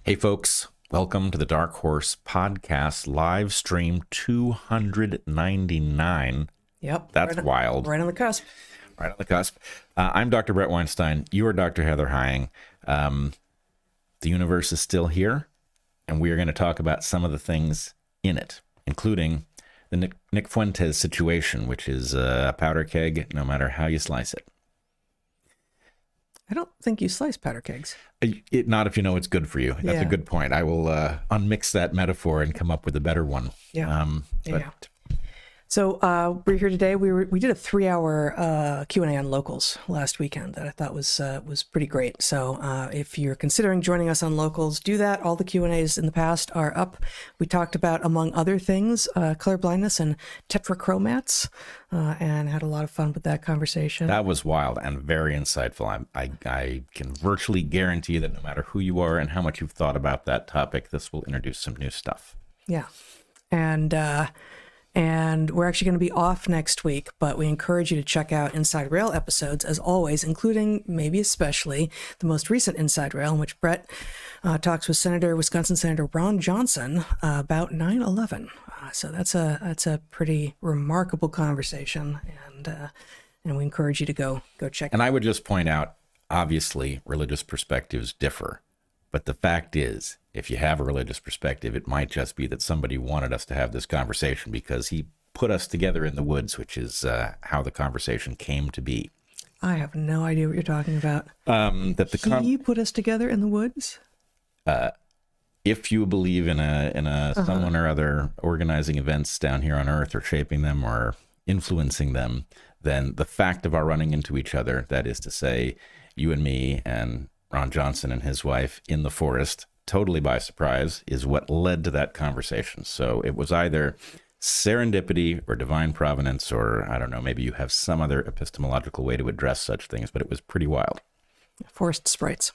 Hey folks, welcome to the Dark Horse Podcast live stream 299. Yep. That's wild. Right on the cusp. Right on the cusp. I'm Dr. Bret Weinstein. You are Dr. Heather Hying. The universe is still here, and we are going to talk about some of the things in it, including the Nick Fuentes situation, which is a powder keg no matter how you slice it. I don't think you slice powder kegs. Not if you know it's good for you. That's a good point. I will unmix that metaphor and come up with a better one. Yeah. So we're here today. We did a 3-hour Q&A on locals last weekend that I thought was pretty great. So if you're considering joining us on locals, do that. All the Q&As in the past are up. We talked about, among other things, colorblindness and tetrachromats, and had a lot of fun with that conversation. That was wild and very insightful. I can virtually guarantee that no matter who you are and how much you've thought about that topic, this will introduce some new stuff. Yeah. And we're actually going to be off next week, but we encourage you to check out Inside Rail episodes, as always, including, maybe especially, the most recent Inside Rail, in which Bret talks with Wisconsin Senator Ron Johnson about 9/11. So that's a pretty remarkable conversation, and we encourage you to go check it out. And I would just point out, obviously, religious perspectives differ. But the fact is, if you have a religious perspective, it might just be that somebody wanted us to have this conversation because he put us together in the woods, which is how the conversation came to be. I have no idea what you're talking about. He put us together in the woods? If you believe in a someone or other organizing events down here on Earth or shaping them or influencing them, then the fact of our running into each other, that is to say, you and me and Ron Johnson and his wife in the forest, totally by surprise, is what led to that conversation. So it was either serendipity or divine providence, or I don't know, maybe you have some other epistemological way to address such things, but it was pretty wild. Forest sprites.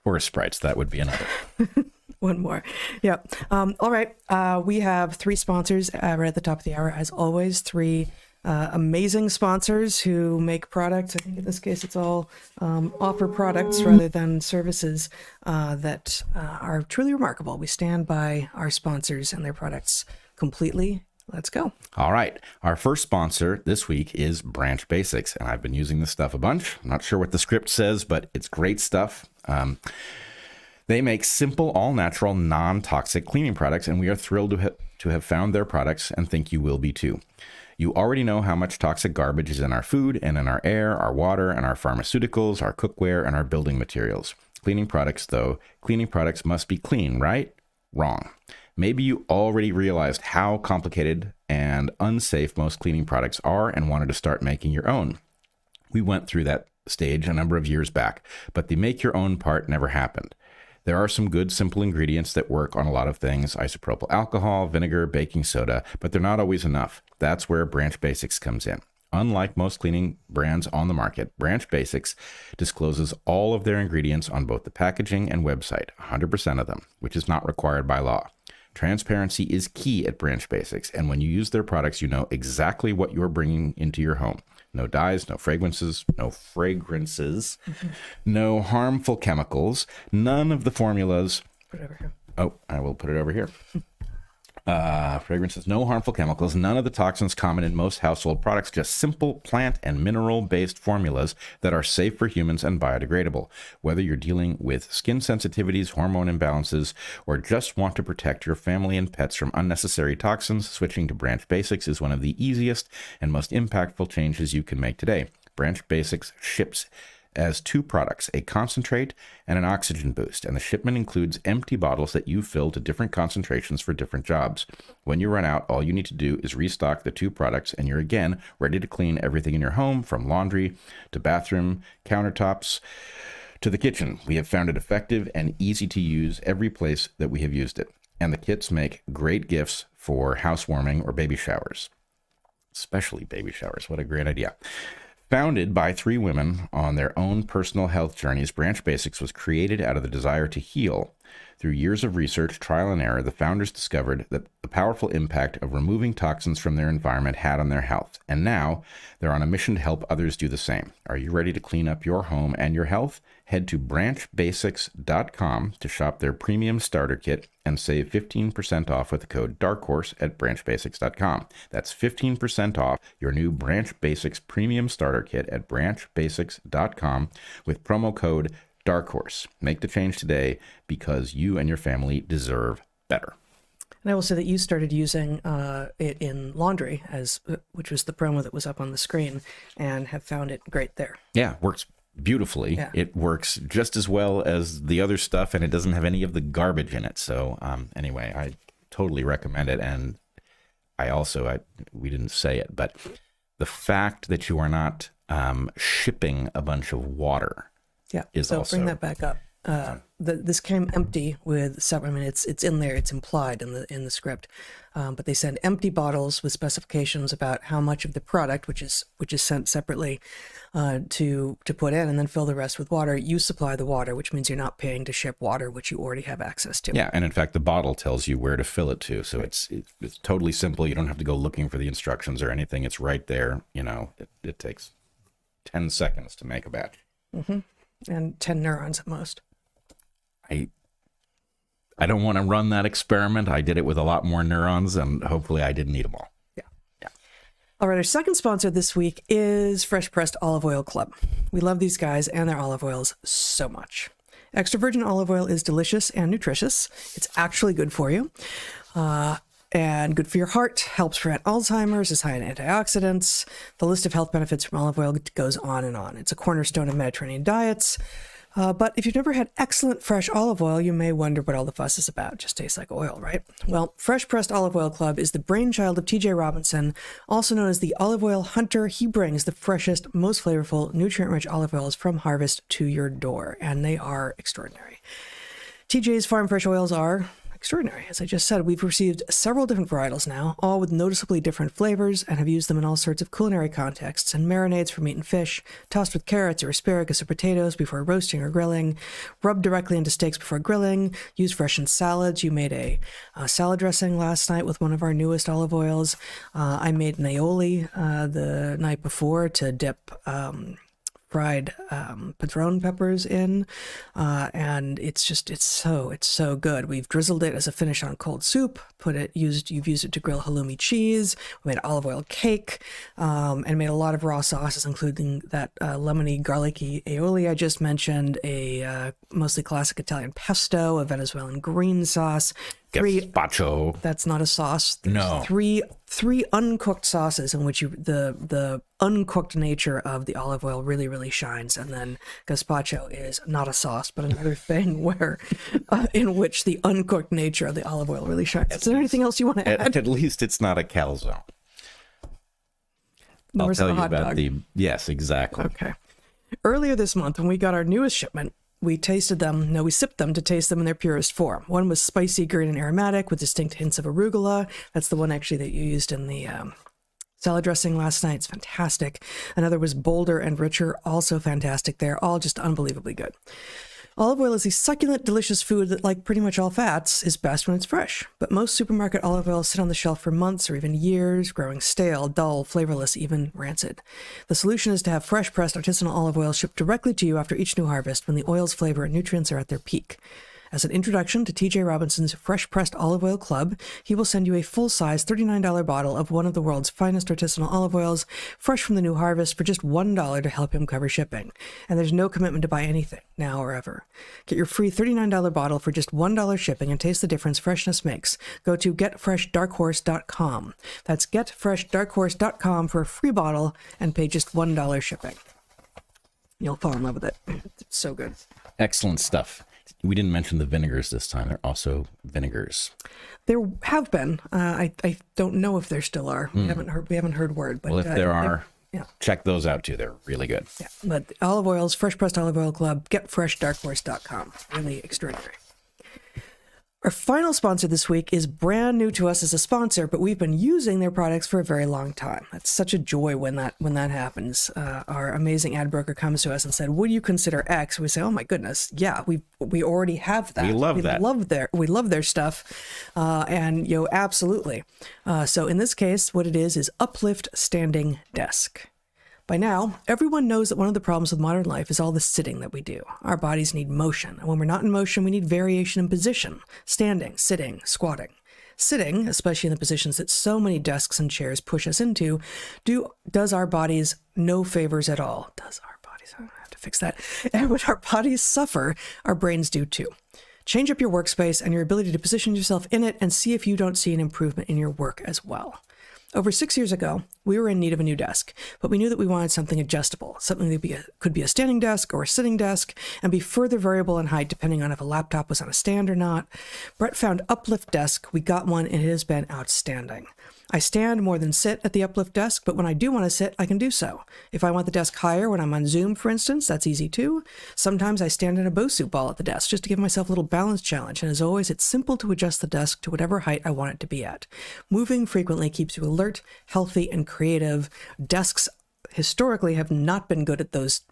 Forest sprites, that would be another. One more. Yeah. All right. We have 3 sponsors right at the top of the hour, as always. 3 amazing sponsors who make products. I think in this case it's all offer products rather than services that are truly remarkable. We stand by our sponsors and their products completely. Let's go. All right. Our first sponsor this week is Branch Basics, and I've been using this stuff a bunch. I'm not sure what the script says, but it's great stuff. They make simple, all-natural, non-toxic cleaning products, and we are thrilled to have found their products and think you will be too. You already know how much toxic garbage is in our food and in our air, our water, and our pharmaceuticals, our cookware, and our building materials. Cleaning products must be clean, right? Wrong. Maybe you already realized how complicated and unsafe most cleaning products are and wanted to start making your own. We went through that stage a number of years back, but the make your own part never happened. There are some good, simple ingredients that work on a lot of things, isopropyl alcohol, vinegar, baking soda, but they're not always enough. That's where Branch Basics comes in. Unlike most cleaning brands on the market, Branch Basics discloses all of their ingredients on both the packaging and website, 100% of them, which is not required by law. Transparency is key at Branch Basics, and when you use their products, you know exactly what you're bringing into your home. No dyes, no fragrances, no harmful chemicals, none of the formulas. Put it over here. Oh, I will put it over here. Fragrances, no harmful chemicals, none of the toxins common in most household products, just simple plant and mineral-based formulas that are safe for humans and biodegradable. Whether you're dealing with skin sensitivities, hormone imbalances, or just want to protect your family and pets from unnecessary toxins, switching to Branch Basics is one of the easiest and most impactful changes you can make today. Branch Basics ships as 2 products, a concentrate and an oxygen boost, and the shipment includes empty bottles that you fill to different concentrations for different jobs. When you run out, all you need to do is restock the 2 products, and you're again ready to clean everything in your home, from laundry to bathroom, countertops to the kitchen. We have found it effective and easy to use every place that we have used it, and the kits make great gifts for housewarming or baby showers. Especially baby showers. What a great idea. Founded by 3 women on their own personal health journeys, Branch Basics was created out of the desire to heal Through years of research, trial, and error, the founders discovered that the powerful impact of removing toxins from their environment had on their health. And now they're on a mission to help others do the same. Are you ready to clean up your home and your health? Head to branchbasics.com to shop their premium starter kit and save 15% off with the code DARKHORSE at branchbasics.com. That's 15% off your new Branch Basics premium starter kit at branchbasics.com with promo code Dark Horse. Make the change today because you and your family deserve better. And I will say that you started using it in laundry, which was the promo that was up on the screen, and have found it great there. Yeah, works beautifully. Yeah. It works just as well as the other stuff, and it doesn't have any of the garbage in it. So anyway, I totally recommend it. And we didn't say it, but the fact that you are not shipping a bunch of water. Yeah, so also, bring that back up. This came empty with several. I mean, it's in there. It's implied in the script, but they send empty bottles with specifications about how much of the product, which is sent separately, to put in, and then fill the rest with water. You supply the water, which means you're not paying to ship water, which you already have access to. Yeah, and in fact, the bottle tells you where to fill it to, so it's totally simple. You don't have to go looking for the instructions or anything. It's right there. You know, it takes 10 seconds to make a batch. Mm-hmm. And 10 neurons at most. I don't want to run that experiment. I did it with a lot more neurons, and hopefully I didn't eat them all. Yeah. All right, our second sponsor this week is Fresh Pressed Olive Oil Club. We love these guys and their olive oils so much. Extra virgin olive oil is delicious and nutritious. It's actually good for you. And good for your heart, helps prevent Alzheimer's, is high in antioxidants. The list of health benefits from olive oil goes on and on. It's a cornerstone of Mediterranean diets. But if you've never had excellent fresh olive oil, you may wonder what all the fuss is about. It just tastes like oil, right? Well, Fresh Pressed Olive Oil Club is the brainchild of TJ Robinson, also known as the olive oil hunter. He brings the freshest, most flavorful, nutrient-rich olive oils from harvest to your door, and they are extraordinary. TJ's farm fresh oils are extraordinary. As I just said, we've received several different varietals now, all with noticeably different flavors, and have used them in all sorts of culinary contexts and marinades for meat and fish, tossed with carrots or asparagus or potatoes before roasting or grilling, rubbed directly into steaks before grilling, used fresh in salads. You made a salad dressing last night with one of our newest olive oils. I made an aioli the night before to dip fried padron peppers in, and it's so good. We've drizzled it as a finish on cold soup. You've used it to grill halloumi cheese. We made olive oil cake, and made a lot of raw sauces, including that lemony garlicky aioli I just mentioned, a mostly classic Italian pesto, a Venezuelan green sauce. Gazpacho. That's not a sauce. There's no. Three uncooked sauces in which the uncooked nature of the olive oil really, really shines. And then gazpacho is not a sauce, but another thing where in which the uncooked nature of the olive oil really shines. Is there anything else you want to add? At least it's not a calzone. I'll tell you about yes, exactly. Okay. Earlier this month, when we got our newest shipment, we sipped them to taste them in their purest form. One was spicy, green, and aromatic with distinct hints of arugula. That's the one actually that you used in the salad dressing last night. It's fantastic. Another was bolder and richer, also fantastic. They're all just unbelievably good. Olive oil is a succulent, delicious food that, like pretty much all fats, is best when it's fresh. But most supermarket olive oils sit on the shelf for months or even years, growing stale, dull, flavorless, even rancid. The solution is to have fresh pressed artisanal olive oil shipped directly to you after each new harvest when the oil's flavor and nutrients are at their peak. As an introduction to TJ Robinson's Fresh Pressed Olive Oil Club, he will send you a full-size $39 bottle of one of the world's finest artisanal olive oils, fresh from the new harvest, for just $1 to help him cover shipping. And there's no commitment to buy anything, now or ever. Get your free $39 bottle for just $1 shipping and taste the difference freshness makes. Go to getfreshdarkhorse.com. That's getfreshdarkhorse.com for a free bottle and pay just $1 shipping. You'll fall in love with it. It's so good. Excellent stuff. We didn't mention the vinegars this time. They're also vinegars. There have been. I don't know if there still are. We haven't heard word. But well, if there are, check those out too. They're really good. Yeah, but olive oils, Fresh Pressed Olive Oil Club, getfreshdarkhorse.com. Really extraordinary. Our final sponsor this week is brand new to us as a sponsor, but we've been using their products for a very long time. It's such a joy when that happens. Our amazing ad broker comes to us and said, "Would you consider X?" We say, "Oh my goodness, yeah, we already have that. We love that. We love their stuff, and absolutely." So in this case, what it is Uplift Standing Desk. By now, everyone knows that one of the problems with modern life is all the sitting that we do. Our bodies need motion, and when we're not in motion, we need variation in position: standing, sitting, squatting. Sitting, especially in the positions that so many desks and chairs push us into, does our bodies no favors at all. Does our bodies? I have to fix that. And when our bodies suffer, our brains do too. Change up your workspace and your ability to position yourself in it and see if you don't see an improvement in your work as well. Over 6 years ago, we were in need of a new desk, but we knew that we wanted something adjustable, something that could be a standing desk or a sitting desk, and be further variable in height depending on if a laptop was on a stand or not. Bret found Uplift Desk. We got one, and it has been outstanding. I stand more than sit at the Uplift Desk, but when I do want to sit, I can do so. If I want the desk higher when I'm on Zoom, for instance, that's easy too. Sometimes I stand in a Bosu ball at the desk just to give myself a little balance challenge, and as always, it's simple to adjust the desk to whatever height I want it to be at. Moving frequently keeps you alert, healthy, and creative. Desks historically have not been good at those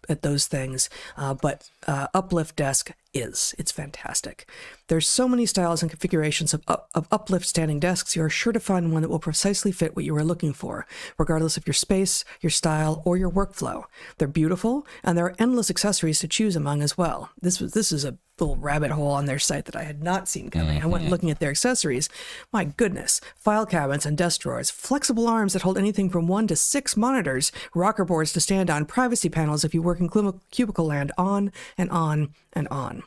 things, but Uplift Desk is. It's fantastic. There's so many styles and configurations of Uplift standing desks. You are sure to find one that will precisely fit what you are looking for, regardless of your space, your style, or your workflow. They're beautiful, and there are endless accessories to choose among as well. This is a little rabbit hole on their site that I had not seen coming. I went looking at their accessories. My goodness. File cabinets and desk drawers, flexible arms that hold anything from 1 to 6 monitors, rocker boards to stand on, privacy panels if you work in cubicle land, on and on and on.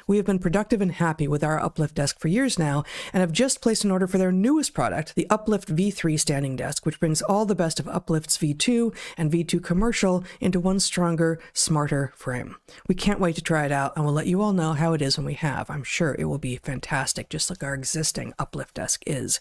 We have been productive and happy with our Uplift Desk for years now, and have just placed an order for their newest product, the Uplift V3 Standing Desk, which brings all the best of Uplift's V2 and V2 Commercial into one stronger, smarter frame. We can't wait to try it out, and we'll let you all know how it is when we have. I'm sure it will be fantastic, just like our existing Uplift Desk is.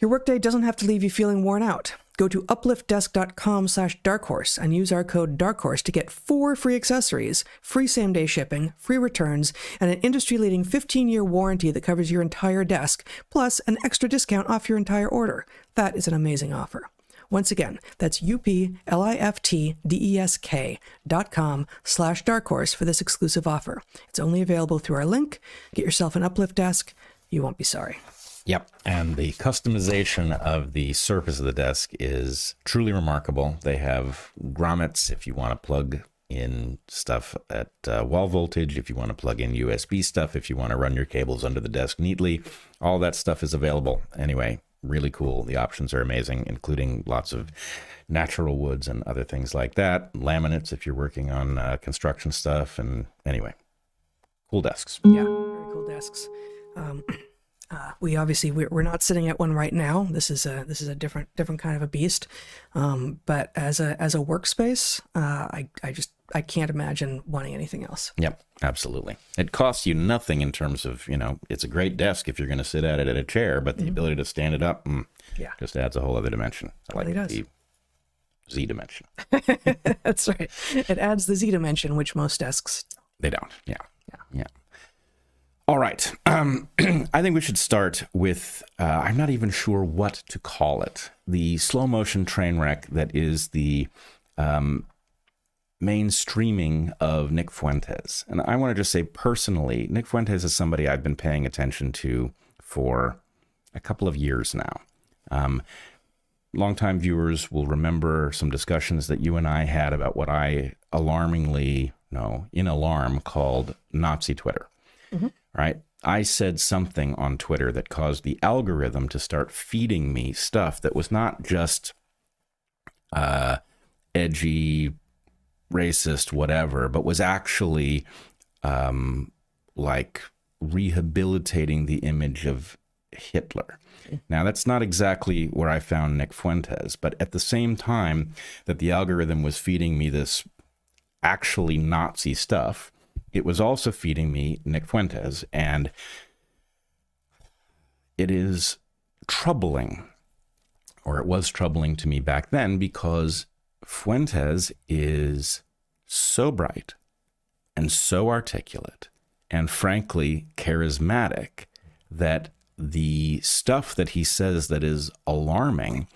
Your workday doesn't have to leave you feeling worn out. Go to upliftdesk.com/darkhorse and use our code DARKHORSE to get 4 free accessories, free same-day shipping, free returns, and an industry-leading 15-year warranty that covers your entire desk, plus an extra discount off your entire order. That is an amazing offer. Once again, that's upliftdesk.com/darkhorse for this exclusive offer. It's only available through our link. Get yourself an Uplift Desk. You won't be sorry. Yep. And the customization of the surface of the desk is truly remarkable. They have grommets if you want to plug in stuff at wall voltage, if you want to plug in USB stuff, if you want to run your cables under the desk neatly. All that stuff is available. Anyway, really cool. The options are amazing, including lots of natural woods and other things like that. Laminates if you're working on construction stuff. And anyway, cool desks. Yeah, very cool desks. We're not sitting at one right now. This is a different kind of a beast. But as a workspace, I can't imagine wanting anything else. Yep, absolutely. It costs you nothing in terms of, it's a great desk if you're going to sit at it at a chair, but the ability to stand it up, just adds a whole other dimension. I like the Z dimension. That's right. It adds the Z dimension, which most desks they don't. Yeah. All right. I think we should start with, I'm not even sure what to call it, the slow motion train wreck that is the mainstreaming of Nick Fuentes. And I want to just say personally, Nick Fuentes is somebody I've been paying attention to for a couple of years now. Longtime viewers will remember some discussions that you and I had about what I in alarm called Nazi Twitter. Mm-hmm. Right? I said something on Twitter that caused the algorithm to start feeding me stuff that was not just edgy, racist, whatever, but was actually like rehabilitating the image of Hitler. Now, that's not exactly where I found Nick Fuentes, but at the same time that the algorithm was feeding me this actually Nazi stuff, it was also feeding me Nick Fuentes, and it is troubling, or it was troubling to me back then, because Fuentes is so bright and so articulate and frankly charismatic that the stuff that he says that is alarming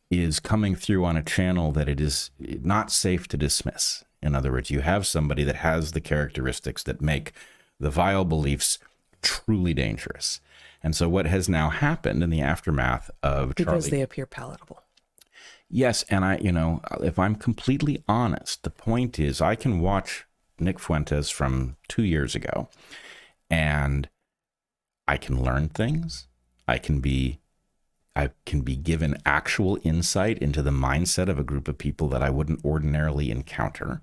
is coming through on a channel that it is not safe to dismiss. In other words, you have somebody that has the characteristics that make the vile beliefs truly dangerous. And so what has now happened in the aftermath of Charlie... Because they appear palatable. Yes, and if I'm completely honest, the point is I can watch Nick Fuentes from 2 years ago, and I can learn things. I can be given actual insight into the mindset of a group of people that I wouldn't ordinarily encounter,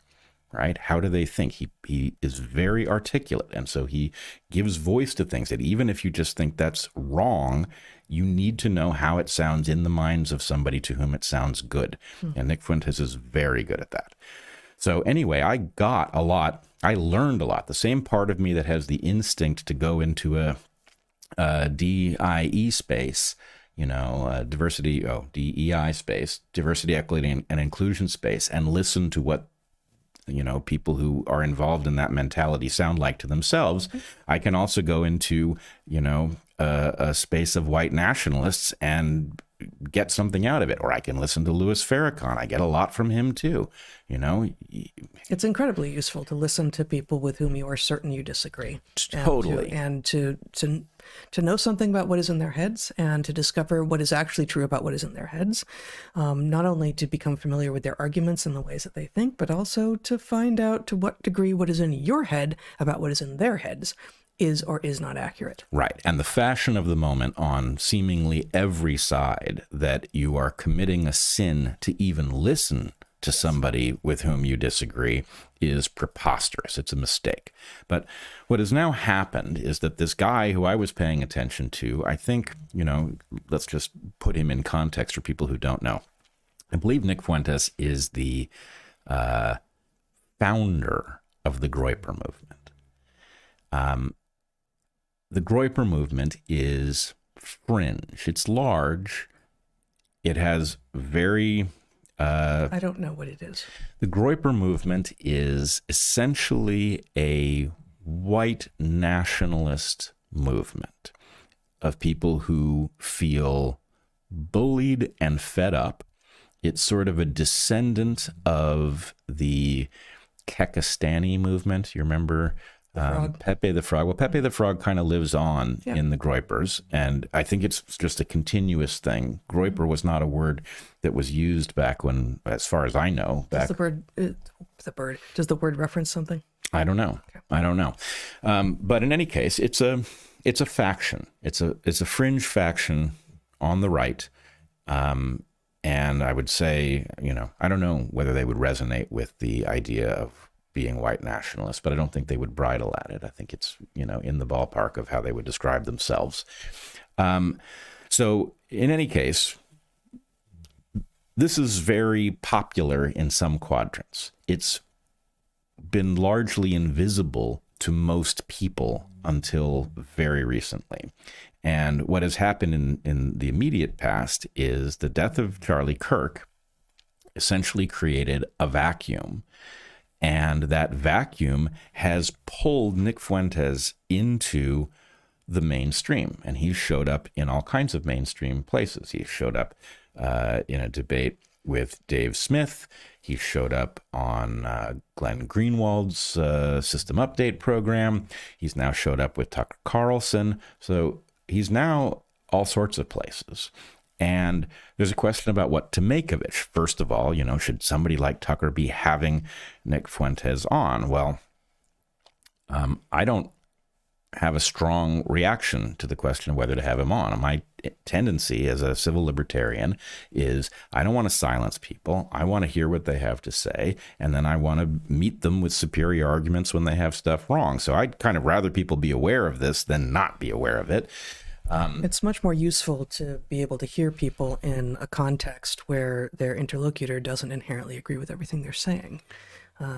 right? How do they think? He is very articulate, and so he gives voice to things that even if you just think that's wrong, you need to know how it sounds in the minds of somebody to whom it sounds good. And Nick Fuentes is very good at that. So anyway, I got a lot. I learned a lot. The same part of me that has the instinct to go into a DIE space, DEI space, diversity, equity, and inclusion space, and listen to what, people who are involved in that mentality sound like to themselves. I can also go into, a space of white nationalists and get something out of it. Or I can listen to Louis Farrakhan. I get a lot from him too. It's incredibly useful to listen to people with whom you are certain you disagree. Totally. And to know something about what is in their heads and to discover what is actually true about what is in their heads. Not only to become familiar with their arguments and the ways that they think, but also to find out to what degree what is in your head about what is in their heads is or is not accurate. Right. And the fashion of the moment on seemingly every side that you are committing a sin to even listen to somebody with whom you disagree is preposterous. It's a mistake. But what has now happened is that this guy who I was paying attention to, I think, let's just put him in context for people who don't know. I believe Nick Fuentes is the founder of the Groyper movement. The Groyper movement is fringe. It's large. It has very... I don't know what it is. The Groyper movement is essentially a white nationalist movement of people who feel bullied and fed up. It's sort of a descendant of the Kekistani movement. You remember... Pepe the Frog. Well, Pepe the Frog kind of lives on in the Groypers, and I think it's just a continuous thing. Groyper was not a word that was used back when, as far as I know, back. Does the word reference something? I don't know. Okay. I don't know. But in any case, it's a faction. It's a fringe faction on the right. And I would say, I don't know whether they would resonate with the idea of being white nationalists, but I don't think they would bridle at it. I think it's, in the ballpark of how they would describe themselves. So in any case, this is very popular in some quadrants. It's been largely invisible to most people until very recently. And what has happened in the immediate past is the death of Charlie Kirk essentially created a vacuum. And that vacuum has pulled Nick Fuentes into the mainstream. And he showed up in all kinds of mainstream places. He showed up in a debate with Dave Smith. He showed up on Glenn Greenwald's System Update program. He's now showed up with Tucker Carlson. So he's now all sorts of places. And there's a question about what to make of it. First of all, should somebody like Tucker be having Nick Fuentes on? Well, I don't have a strong reaction to the question of whether to have him on. My tendency as a civil libertarian is I don't want to silence people. I want to hear what they have to say, and then I want to meet them with superior arguments when they have stuff wrong. So I'd kind of rather people be aware of this than not be aware of it. It's much more useful to be able to hear people in a context where their interlocutor doesn't inherently agree with everything they're saying.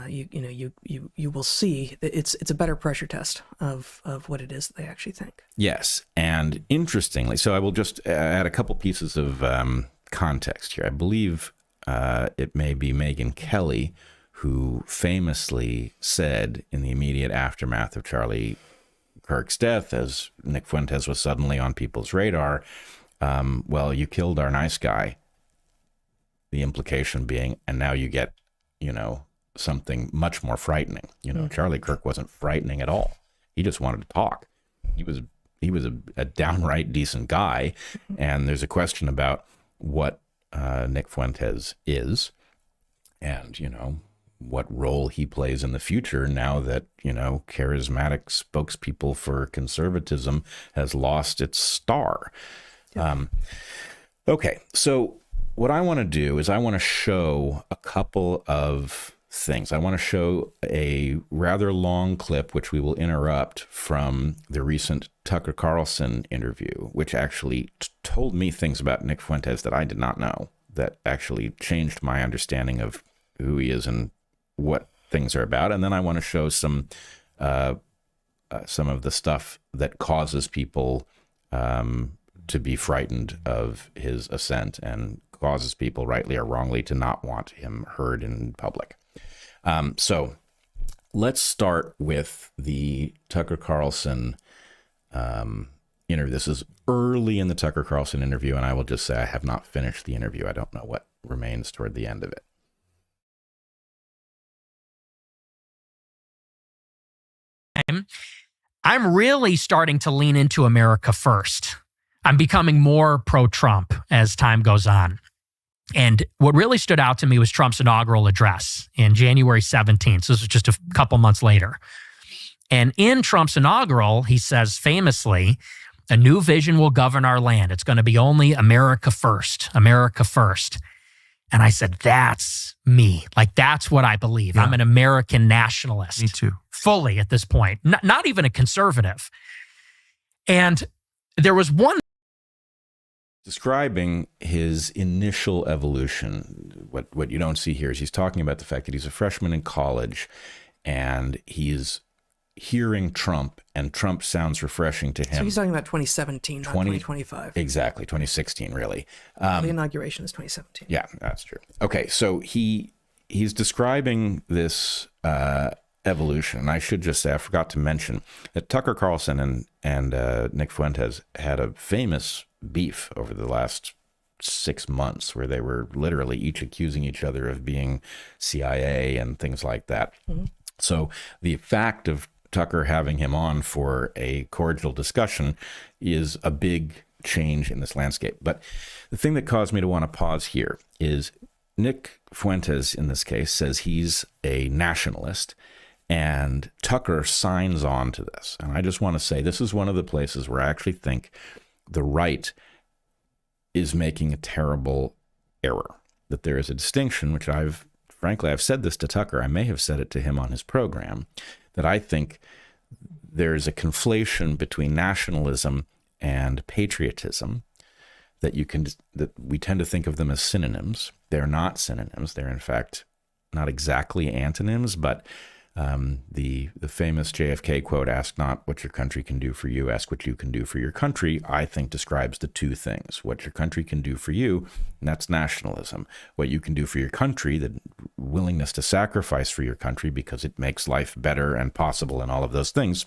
You will see that it's a better pressure test of what it is that they actually think. Yes, and interestingly, so I will just add a couple pieces of context here. I believe it may be Megyn Kelly who famously said in the immediate aftermath of Charlie Kirk's death, as Nick Fuentes was suddenly on people's radar, well, you killed our nice guy. The implication being, and now you get, something much more frightening. Charlie Kirk wasn't frightening at all. He just wanted to talk. He was a downright decent guy. And there's a question about what Nick Fuentes is and, what role he plays in the future now that, charismatic spokespeople for conservatism has lost its star. Okay, so what I want to do is I want to show a couple of things. I want to show a rather long clip, which we will interrupt, from the recent Tucker Carlson interview, which actually told me things about Nick Fuentes that I did not know, that actually changed my understanding of who he is and what things are about. And then I want to show some of the stuff that causes people to be frightened of his ascent and causes people, rightly or wrongly, to not want him heard in public. So let's start with the Tucker Carlson interview. This is early in the Tucker Carlson interview, and I will just say I have not finished the interview. I don't know what remains toward the end of it. I'm really starting to lean into America first. I'm becoming more pro-Trump as time goes on. And what really stood out to me was Trump's inaugural address in January 17th. So this was just a couple months later. And in Trump's inaugural, he says famously, a new vision will govern our land. It's going to be only America first, America first. And I said, that's me. Like, that's what I believe. Yeah. I'm an American nationalist. Me too. Fully at this point. Not even a conservative. And there was one describing his initial evolution. What you don't see here is he's talking about the fact that he's a freshman in college and he's hearing Trump, and Trump sounds refreshing to him. So he's talking about 2017, not 2025. Exactly, 2016, really. The inauguration is 2017. Yeah, that's true. Okay, so he's describing this evolution. And I should just say, I forgot to mention that Tucker Carlson and Nick Fuentes had a famous beef over the last 6 months where they were literally each accusing each other of being CIA and things like that. Mm-hmm. So the fact of Tucker having him on for a cordial discussion is a big change in this landscape. But the thing that caused me to want to pause here is Nick Fuentes, in this case, says he's a nationalist, and Tucker signs on to this. And I just want to say this is one of the places where I actually think the right is making a terrible error, that there is a distinction, which I've said this to Tucker, I may have said it to him on his program, that I think there's a conflation between nationalism and patriotism, that we tend to think of them as synonyms. They're not synonyms. They're in fact not exactly antonyms, but the famous JFK quote, "Ask not what your country can do for you, ask what you can do for your country," I think describes the two things. What your country can do for you, and that's nationalism. What you can do for your country, the willingness to sacrifice for your country because it makes life better and possible and all of those things,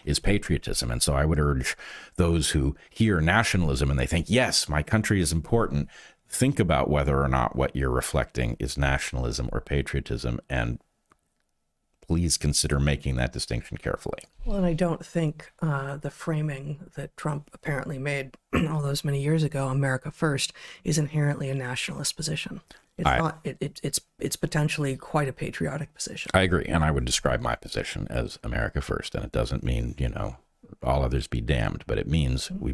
is patriotism. And so I would urge those who hear nationalism and they think, yes, my country is important, think about whether or not what you're reflecting is nationalism or patriotism, and please consider making that distinction carefully. Well, and I don't think the framing that Trump apparently made all those many years ago, America first, is inherently a nationalist position. It's not. It's potentially quite a patriotic position. I agree, and I would describe my position as America first, and it doesn't mean, all others be damned, but it means we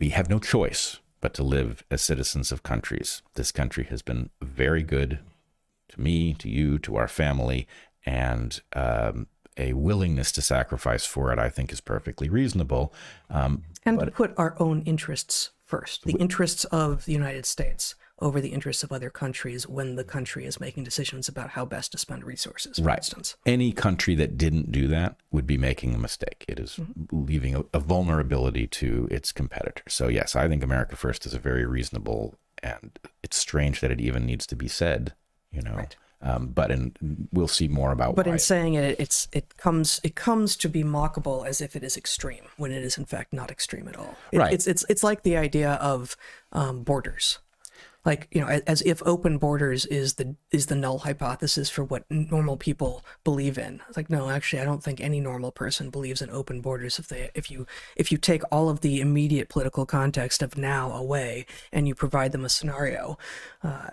have no choice but to live as citizens of countries. This country has been very good to me, to you, to our family, and a willingness to sacrifice for it, I think, is perfectly reasonable. And to put our own interests first, the interests of the United States over the interests of other countries when the country is making decisions about how best to spend resources, for instance. Any country that didn't do that would be making a mistake. It is leaving a vulnerability to its competitors. So yes, I think America first is a very reasonable, and it's strange that it even needs to be said, We'll see more about But why. in saying it, it comes to be mockable as if it is extreme when it is in fact not extreme at all. Right. It's like the idea of borders. Like, as if open borders is the null hypothesis for what normal people believe in. It's like, no, actually, I don't think any normal person believes in open borders. If you take all of the immediate political context of now away and you provide them a scenario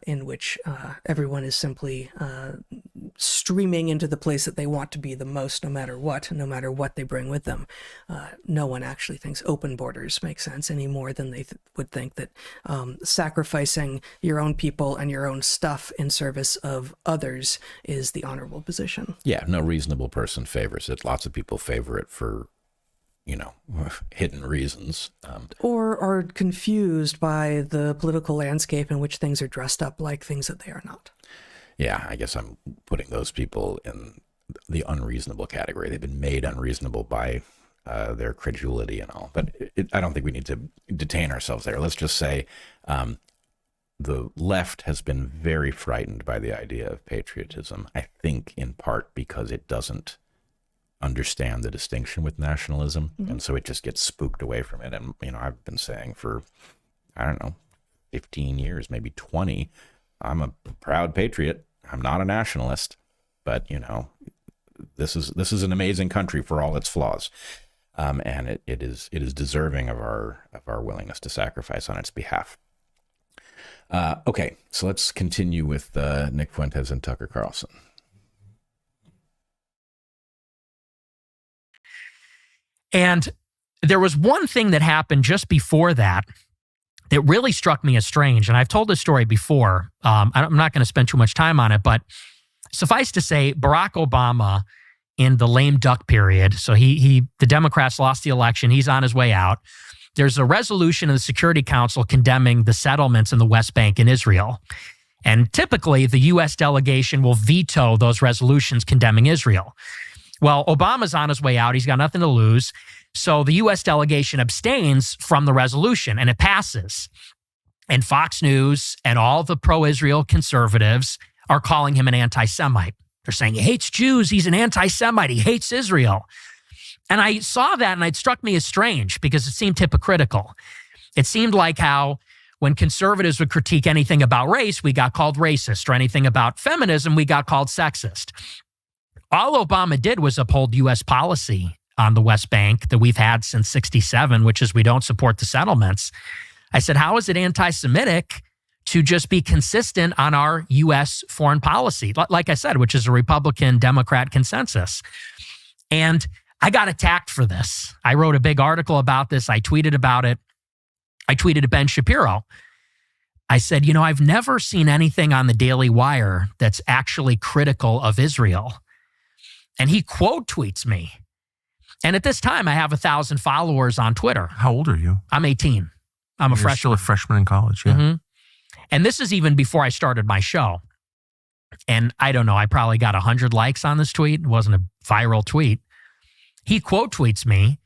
in which everyone is simply streaming into the place that they want to be the most, no matter what they bring with them. No one actually thinks open borders make sense any more than they would think that sacrificing your own people and your own stuff in service of others is the honorable position. Yeah, no reasonable person favors it. Lots of people favor it for, hidden reasons. Or are confused by the political landscape in which things are dressed up like things that they are not. Yeah, I guess I'm putting those people in the unreasonable category. They've been made unreasonable by their credulity and all. But I don't think we need to detain ourselves there. Let's just say the left has been very frightened by the idea of patriotism, I think in part because it doesn't understand the distinction with nationalism. Mm-hmm. And so it just gets spooked away from it. And, I've been saying for, 15 years, maybe 20, I'm a proud patriot. I'm not a nationalist, but this is an amazing country for all its flaws. And it is deserving of our willingness to sacrifice on its behalf. Okay, so let's continue with Nick Fuentes and Tucker Carlson. And there was one thing that happened just before that really struck me as strange. And I've told this story before. I'm not going to spend too much time on it, but suffice to say, Barack Obama in the lame duck period, so the Democrats lost the election, he's on his way out. There's a resolution in the Security Council condemning the settlements in the West Bank in Israel. And typically, the U.S. delegation will veto those resolutions condemning Israel. Well, Obama's on his way out. He's got nothing to lose. So the U.S. delegation abstains from the resolution, and it passes. And Fox News and all the pro-Israel conservatives are calling him an anti-Semite. They're saying he hates Jews. He's an anti-Semite. He hates Israel. And I saw that, and it struck me as strange because it seemed hypocritical. It seemed like how when conservatives would critique anything about race, we got called racist, or anything about feminism, we got called sexist. All Obama did was uphold U.S. policy on the West Bank that we've had since '67, which is we don't support the settlements. I said, how is it anti-Semitic to just be consistent on our U.S. foreign policy? Like I said, which is a Republican-Democrat consensus. And I got attacked for this. I wrote a big article about this. I tweeted about it. I tweeted to Ben Shapiro. I said, I've never seen anything on the Daily Wire that's actually critical of Israel. And he quote tweets me. And at this time, I have 1,000 followers on Twitter. How old are you? I'm 18. I'm a freshman. Still a freshman in college, yeah. Mm-hmm. And this is even before I started my show. And I don't know, I probably got 100 likes on this tweet. It wasn't a viral tweet. He quote tweets me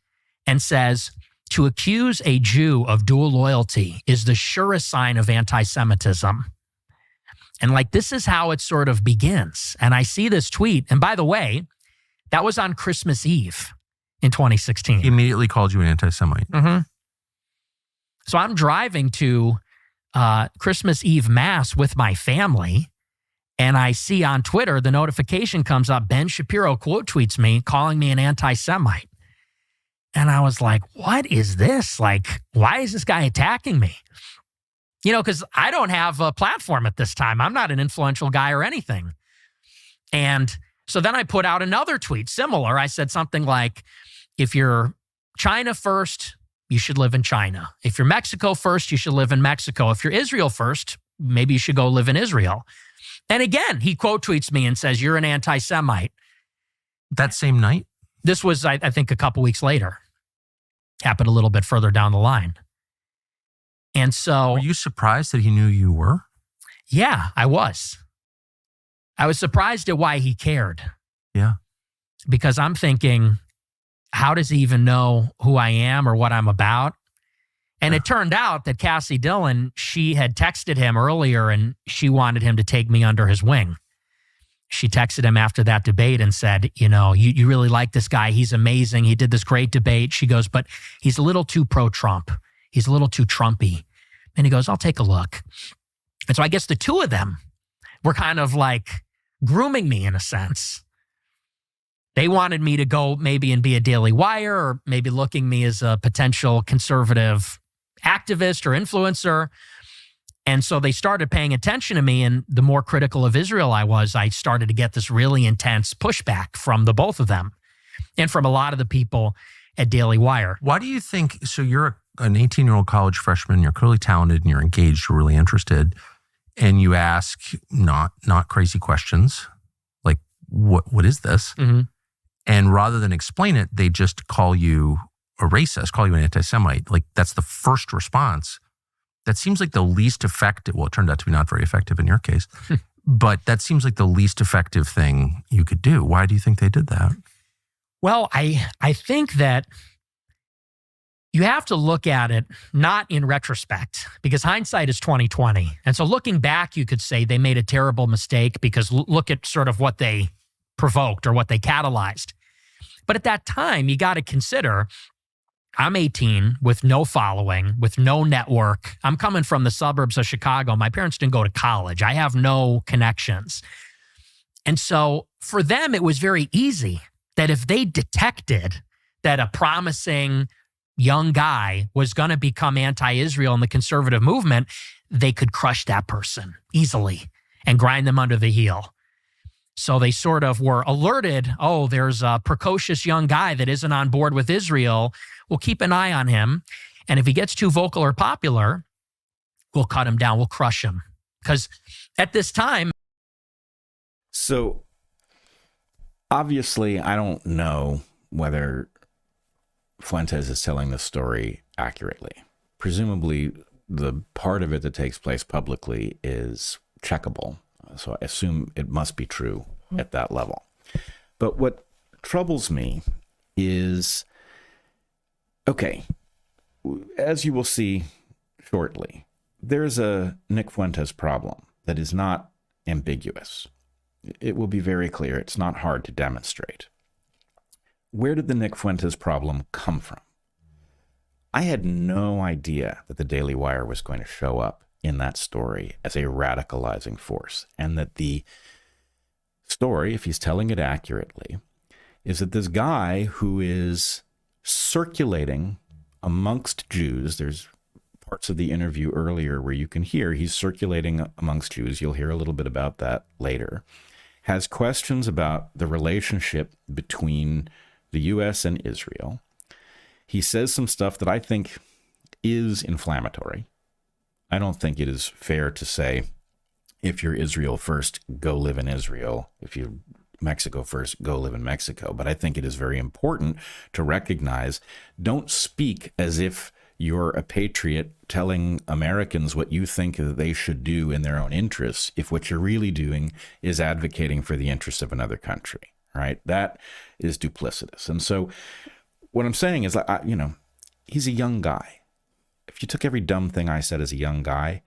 and says, to accuse a Jew of dual loyalty is the surest sign of anti-Semitism. And this is how it sort of begins. And I see this tweet. And by the way, that was on Christmas Eve in 2016. He immediately called you an anti-Semite. Mm-hmm. So I'm driving to Christmas Eve Mass with my family. And I see on Twitter, the notification comes up, Ben Shapiro quote tweets me, calling me an anti-Semite. And I was like, what is this? Why is this guy attacking me? Because I don't have a platform at this time. I'm not an influential guy or anything. And so then I put out another tweet, similar. I said something like, if you're China first, you should live in China. If you're Mexico first, you should live in Mexico. If you're Israel first, maybe you should go live in Israel. And again, he quote tweets me and says, you're an anti-Semite. That same night? This was, I think, a couple weeks later. Happened a little bit further down the line. And so... Were you surprised that he knew you were? Yeah, I was. I was surprised at why he cared. Yeah. Because I'm thinking, how does he even know who I am or what I'm about? And it turned out that Cassie Dillon, she had texted him earlier and she wanted him to take me under his wing. she texted him after that debate and said, you really like this guy. He's amazing. He did this great debate. She goes, but he's a little too pro-Trump. He's a little too Trumpy. And he goes, I'll take a look. And so I guess the two of them were kind of like grooming me in a sense. They wanted me to go maybe and be a Daily Wire, or maybe looking me as a potential conservative activist or influencer. And so they started paying attention to me, and the more critical of Israel I was, I started to get this really intense pushback from the both of them and from a lot of the people at Daily Wire. Why do you think, so you're an 18-year-old college freshman, you're clearly talented and you're engaged, you're really interested, and you ask not crazy questions like, what is this? Mm-hmm. And rather than explain it, they just call you a racist, call you an anti-Semite. Like, that's the first response. That seems like the least effective. Well, it turned out to be not very effective in your case, but that seems like the least effective thing you could do. Why do you think they did that? Well, I think that you have to look at it not in retrospect, because hindsight is 20/20. And so looking back, you could say they made a terrible mistake because look at sort of what they provoked or what they catalyzed. But at that time, you got to consider, I'm 18 with no following, with no network. I'm coming from the suburbs of Chicago. My parents didn't go to college. I have no connections. And so for them, it was very easy that if they detected that a promising young guy was going to become anti-Israel in the conservative movement, they could crush that person easily and grind them under the heel. So they sort of were alerted, oh, there's a precocious young guy that isn't on board with Israel. We'll keep an eye on him. And if he gets too vocal or popular, we'll cut him down. We'll crush him. Because at this time. So obviously, I don't know whether Fuentes is telling the story accurately. Presumably, the part of it that takes place publicly is checkable. So I assume it must be true at that level. But what troubles me is, okay, as you will see shortly, there's a Nick Fuentes problem that is not ambiguous. It will be very clear. It's not hard to demonstrate. Where did the Nick Fuentes problem come from? I had no idea that the Daily Wire was going to show up in that story as a radicalizing force, and that the story, if he's telling it accurately, is that this guy who is circulating amongst Jews, there's parts of the interview earlier where you can hear he's circulating amongst Jews, you'll hear a little bit about that later, has questions about the relationship between the U.S. and Israel. He says some stuff that I think is inflammatory. I don't think it is fair to say, if you're Israel first, go live in Israel. If you're Mexico first, go live in Mexico. But I think it is very important to recognize, don't speak as if you're a patriot telling Americans what you think that they should do in their own interests, if what you're really doing is advocating for the interests of another country, right? That is duplicitous. And so what I'm saying is, he's a young guy. If you took every dumb thing I said as a young guy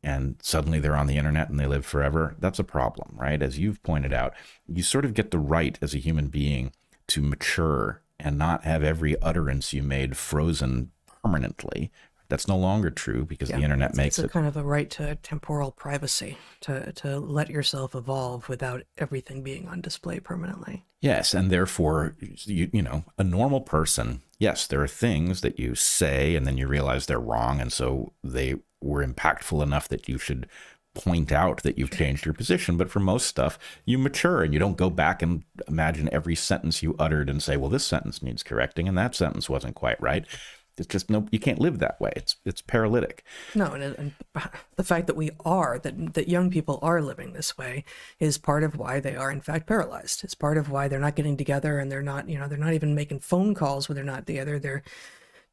and suddenly they're on the internet and they live forever, that's a problem, right? As you've pointed out, you sort of get the right as a human being to mature and not have every utterance you made frozen permanently. That's no longer true because the internet makes it. It's a kind of a right to temporal privacy, to let yourself evolve without everything being on display permanently. Yes, and therefore, a normal person, yes, there are things that you say and then you realize they're wrong, and so they were impactful enough that you should point out that you've changed your position. But for most stuff, you mature and you don't go back and imagine every sentence you uttered and say, well, this sentence needs correcting and that sentence wasn't quite right. It's just you can't live that way. It's paralytic. No, and the fact that that young people are living this way is part of why they are in fact paralyzed. It's part of why they're not getting together, and they're not even making phone calls when they're not together. They're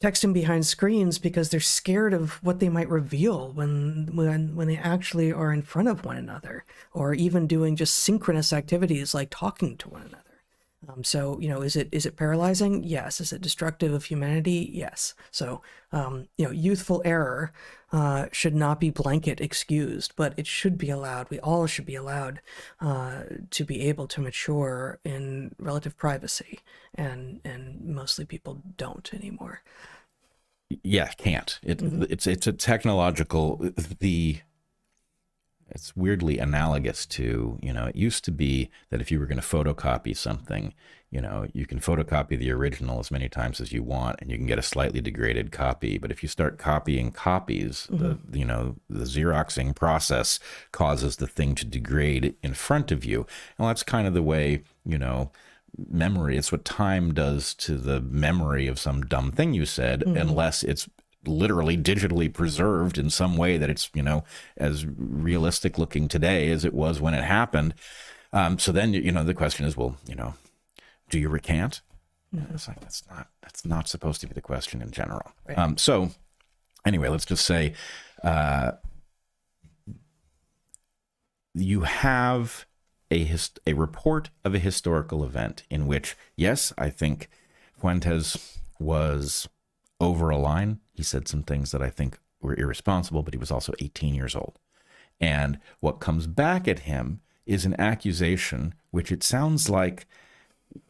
texting behind screens because they're scared of what they might reveal when they actually are in front of one another, or even doing just synchronous activities like talking to one another. So, is it paralyzing? Yes. Is it destructive of humanity? Yes. So, youthful error should not be blanket excused, but it should be allowed. We all should be allowed to be able to mature in relative privacy, and mostly people don't anymore. Yeah, can't. It's a technological, it's weirdly analogous to, it used to be that if you were going to photocopy something, you can photocopy the original as many times as you want and you can get a slightly degraded copy. But if you start copying copies, the Xeroxing process causes the thing to degrade in front of you. And that's kind of the way, memory, it's what time does to the memory of some dumb thing you said, unless it's literally digitally preserved in some way that it's, as realistic looking today as it was when it happened. So then, the question is, well, do you recant? It's like, that's not supposed to be the question in general. Right. So anyway, let's just say, you have a report of a historical event in which, yes, I think Fuentes was over a line. He said some things that I think were irresponsible, but he was also 18 years old. And what comes back at him is an accusation, which it sounds like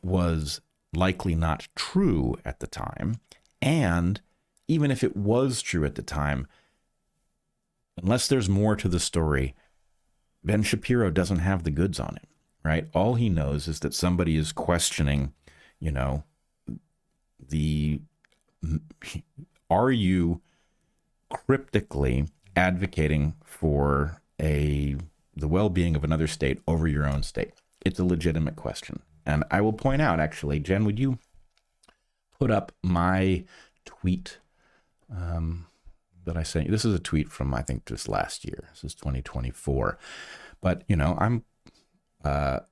was likely not true at the time. And even if it was true at the time, unless there's more to the story, Ben Shapiro doesn't have the goods on it, right? All he knows is that somebody is questioning, are you cryptically advocating for the well-being of another state over your own state? It's a legitimate question. And I will point out, actually, Jen, would you put up my tweet that I sent you? This is a tweet from, I think, just last year. This is 2024. But, I'm not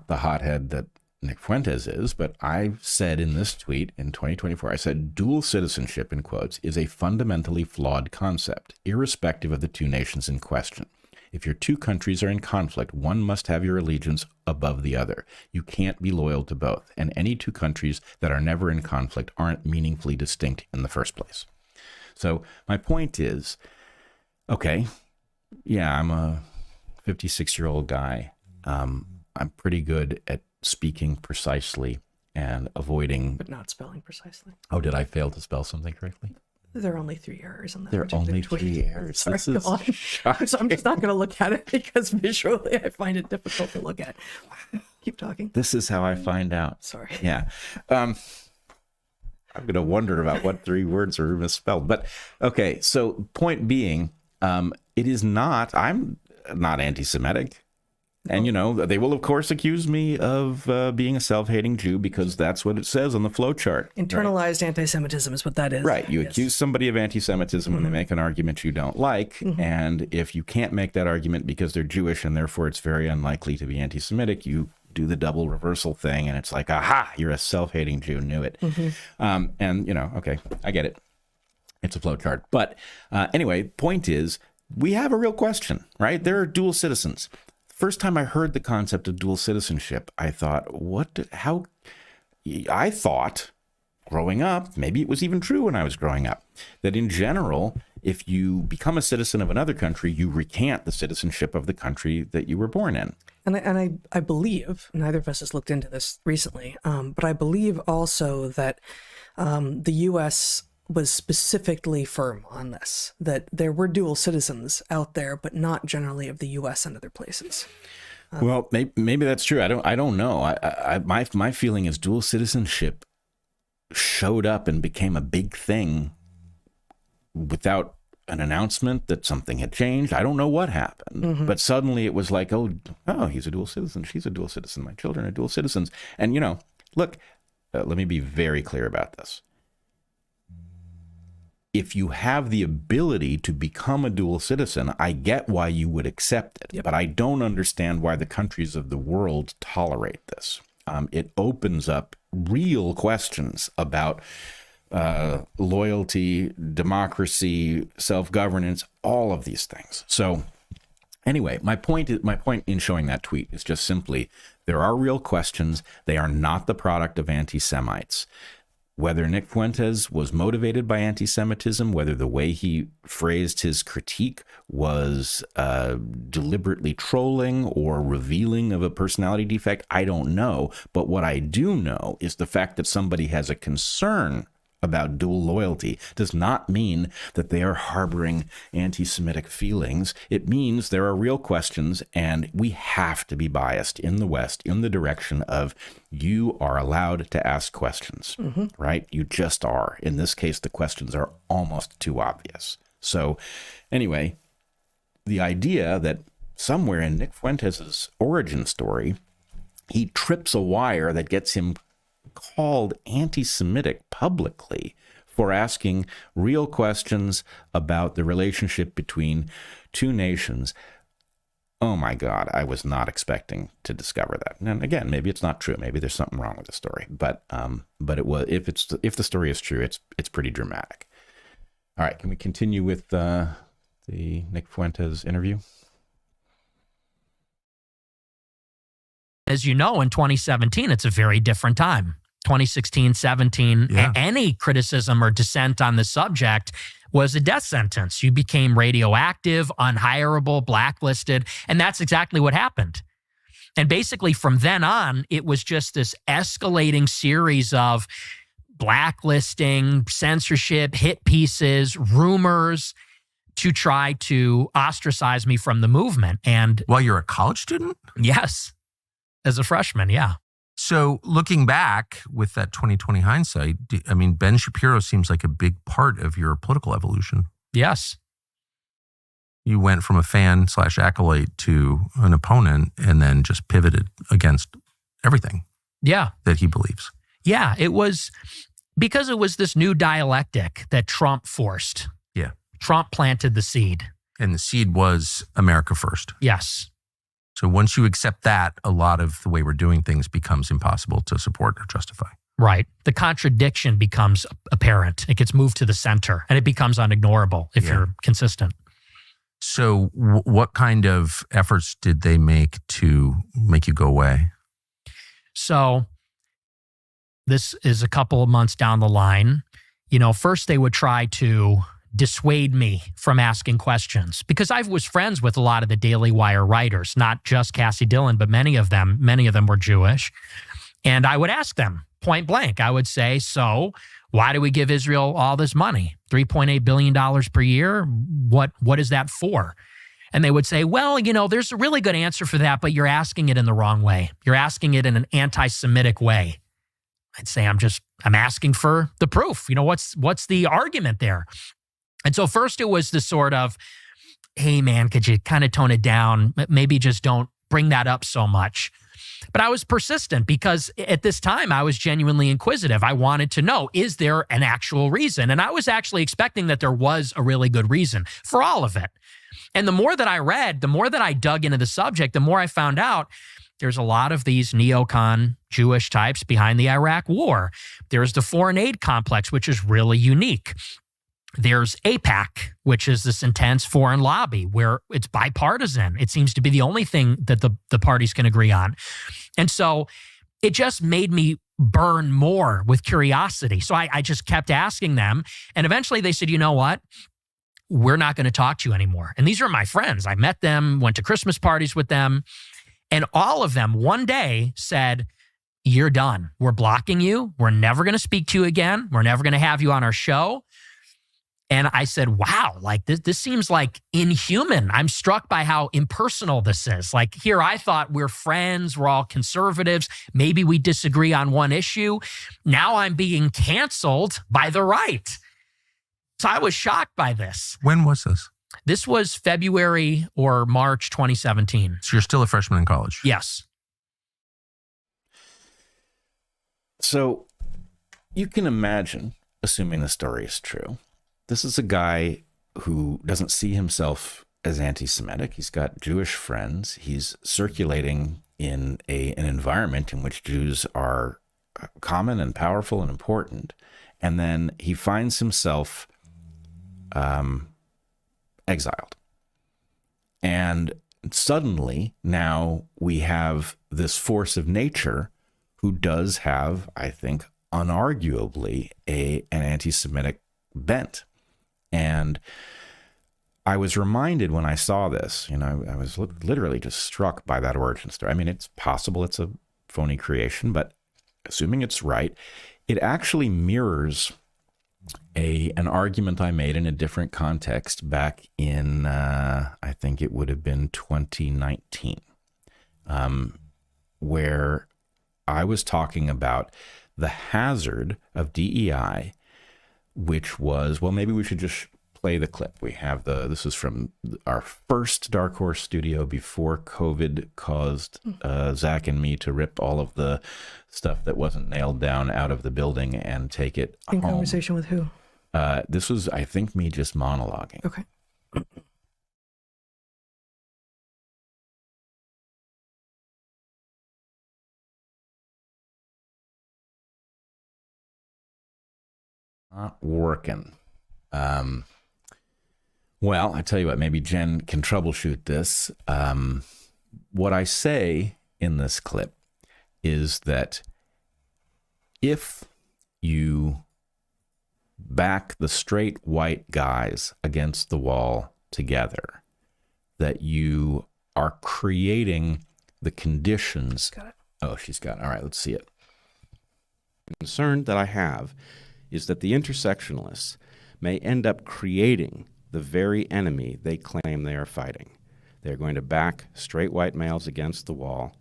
the hothead that Nick Fuentes is, but I said in this tweet in 2024, I said, dual citizenship, in quotes, is a fundamentally flawed concept, irrespective of the two nations in question. If your two countries are in conflict, one must have your allegiance above the other. You can't be loyal to both, and any two countries that are never in conflict aren't meaningfully distinct in the first place. So my point is, okay, yeah, I'm a 56-year-old guy. I'm pretty good at speaking precisely and avoiding... But not spelling precisely. Oh, did I fail to spell something correctly? There are only 3 errors in that. There are only 3 errors. Sorry, this is so I'm just not going to look at it because visually I find it difficult to look at. Keep talking. This is how I find out. Sorry. Yeah. I'm going to wonder about what 3 words are misspelled. But okay, so point being, I'm not anti-Semitic. And, they will, of course, accuse me of being a self-hating Jew because that's what it says on the flowchart. Internalized anti-Semitism is what that is. Right. You accuse somebody of anti-Semitism when they make an argument you don't like. And if you can't make that argument because they're Jewish and therefore it's very unlikely to be anti-Semitic, you do the double reversal thing. And it's like, aha, you're a self-hating Jew. Knew it. Okay, I get it. It's a flowchart. But anyway, point is, we have a real question, right? There are dual citizens. First time I heard the concept of dual citizenship, I thought, I thought growing up, maybe it was even true when I was growing up, that in general, if you become a citizen of another country, you recant the citizenship of the country that you were born in. And I believe, neither of us has looked into this recently, but I believe also that the U.S. was specifically firm on this, that there were dual citizens out there, but not generally of the U.S. and other places. Well, maybe that's true. I don't know. My feeling is dual citizenship showed up and became a big thing without an announcement that something had changed. I don't know what happened, but suddenly it was like, oh, he's a dual citizen. She's a dual citizen. My children are dual citizens. And, look, let me be very clear about this. If you have the ability to become a dual citizen, I get why you would accept it, but I don't understand why the countries of the world tolerate this. It opens up real questions about loyalty, democracy, self-governance, all of these things. So Anyway, my point in showing that tweet is just simply there are real questions. They are not the product of anti-Semites. Whether Nick Fuentes was motivated by anti-Semitism, whether the way he phrased his critique was deliberately trolling or revealing of a personality defect, I don't know. But what I do know is the fact that somebody has a concern about dual loyalty does not mean that they are harboring anti-Semitic feelings. It means there are real questions, and we have to be biased in the West in the direction of you are allowed to ask questions, right? You just are. In this case, the questions are almost too obvious. So anyway, the idea that somewhere in Nick Fuentes' origin story, he trips a wire that gets him called anti-Semitic publicly for asking real questions about the relationship between two nations. Oh my God, I was not expecting to discover that. And again, maybe it's not true. Maybe there's something wrong with the story. But it was, if the story is true, it's pretty dramatic. All right, can we continue with the Nick Fuentes interview? As you know, in 2017, it's a very different time. 2016, 17, any criticism or dissent on the subject was a death sentence. You became radioactive, unhireable, blacklisted, and that's exactly what happened. And basically from then on, it was just this escalating series of blacklisting, censorship, hit pieces, rumors to try to ostracize me from the movement. And While you're a college student? yes, as a freshman, yeah. So looking back with that 2020 hindsight, Ben Shapiro seems like a big part of your political evolution. Yes. You went from a fan / acolyte to an opponent and then just pivoted against everything Yeah. that he believes. Yeah. It was because it was this new dialectic that Trump forced. Yeah. Trump planted the seed. And the seed was America first. Yes. So once you accept that, a lot of the way we're doing things becomes impossible to support or justify. Right. The contradiction becomes apparent. It gets moved to the center and it becomes unignorable if you're consistent. So what kind of efforts did they make to make you go away? So this is a couple of months down the line. You know, first they would try to dissuade me from asking questions because I was friends with a lot of the Daily Wire writers, not just Cassie Dillon, but many of them were Jewish. And I would ask them point blank. I would say, so why do we give Israel all this money? $3.8 billion per year? What is that for? And they would say, well, you know, there's a really good answer for that, but you're asking it in the wrong way. You're asking it in an anti-Semitic way. I'd say, I'm asking for the proof. You know, what's the argument there? And so first it was the sort of, hey man, could you kind of tone it down? Maybe just don't bring that up so much. But I was persistent because at this time I was genuinely inquisitive. I wanted to know, is there an actual reason? And I was actually expecting that there was a really good reason for all of it. And the more that I read, the more that I dug into the subject, the more I found out there's a lot of these neocon Jewish types behind the Iraq war. There's the foreign aid complex, which is really unique. There's AIPAC, which is this intense foreign lobby where it's bipartisan. It seems to be the only thing that the parties can agree on. And so it just made me burn more with curiosity. So I just kept asking them. And eventually they said, you know what? We're not going to talk to you anymore. And these are my friends. I met them, went to Christmas parties with them. And all of them one day said, you're done. We're blocking you. We're never going to speak to you again. We're never going to have you on our show. And I said, wow, like this seems like inhuman. I'm struck by how impersonal this is. Like here, I thought we're friends. We're all conservatives. Maybe we disagree on one issue. Now I'm being canceled by the right. So I was shocked by this. When was this? This was February or March 2017. So you're still a freshman in college? Yes. So you can imagine, assuming the story is true, this is a guy who doesn't see himself as anti-Semitic. He's got Jewish friends. He's circulating in an environment in which Jews are common and powerful and important. And then he finds himself exiled. And suddenly now we have this force of nature who does have, I think, unarguably an anti-Semitic bent. And I was reminded when I saw this, I was literally just struck by that origin story. I mean, it's possible it's a phony creation, but assuming it's right, it actually mirrors an argument I made in a different context back in, I think it would have been 2019, where I was talking about the hazard of DEI, which was, well, maybe we should just play the clip. We have this is from our first Dark Horse studio before COVID caused Zach and me to rip all of the stuff that wasn't nailed down out of the building and take it In home. conversation with who? This was, I think, me just monologuing. Okay. Not working. Well, I tell you what, maybe Jen can troubleshoot this. What I say in this clip is that if you back the straight white guys against the wall together, that you are creating the conditions. Got it. Oh, she's got it. All right, let's see it. Concern that I have is that the intersectionalists may end up creating the very enemy they claim they are fighting. They're going to back straight white males against the wall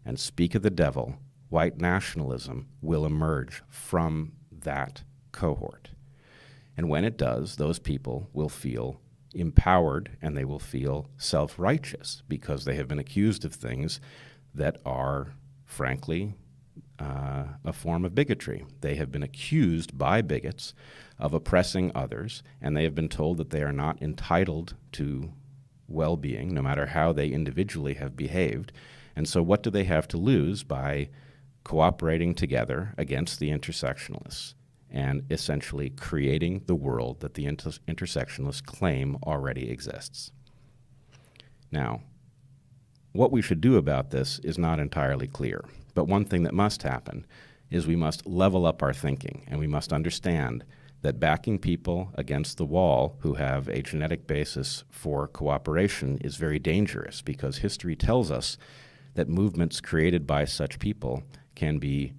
and speak of the devil. White nationalism will emerge from that cohort. And when it does, those people will feel empowered and they will feel self-righteous because they have been accused of things that are, frankly, a form of bigotry. They have been accused by bigots of oppressing others, and they have been told that they are not entitled to well-being, no matter how they individually have behaved. And so what do they have to lose by cooperating together against the intersectionalists and essentially creating the world that the intersectionalists claim already exists? Now, what we should do about this is not entirely clear, but one thing that must happen is we must level up our thinking, and we must understand that backing people against the wall who have a genetic basis for cooperation is very dangerous, because history tells us that movements created by such people can be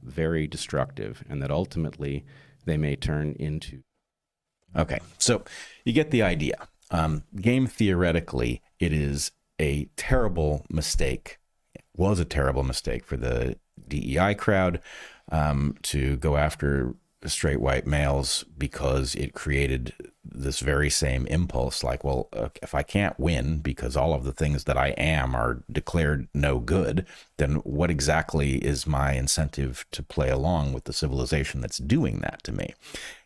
very destructive, and that ultimately they may turn into... Okay, so you get the idea. Game theoretically, it is a terrible mistake. It was a terrible mistake for the DEI crowd to go after straight white males, because it created this very same impulse, like, well, if I can't win because all of the things that I am are declared no good, then what exactly is my incentive to play along with the civilization that's doing that to me?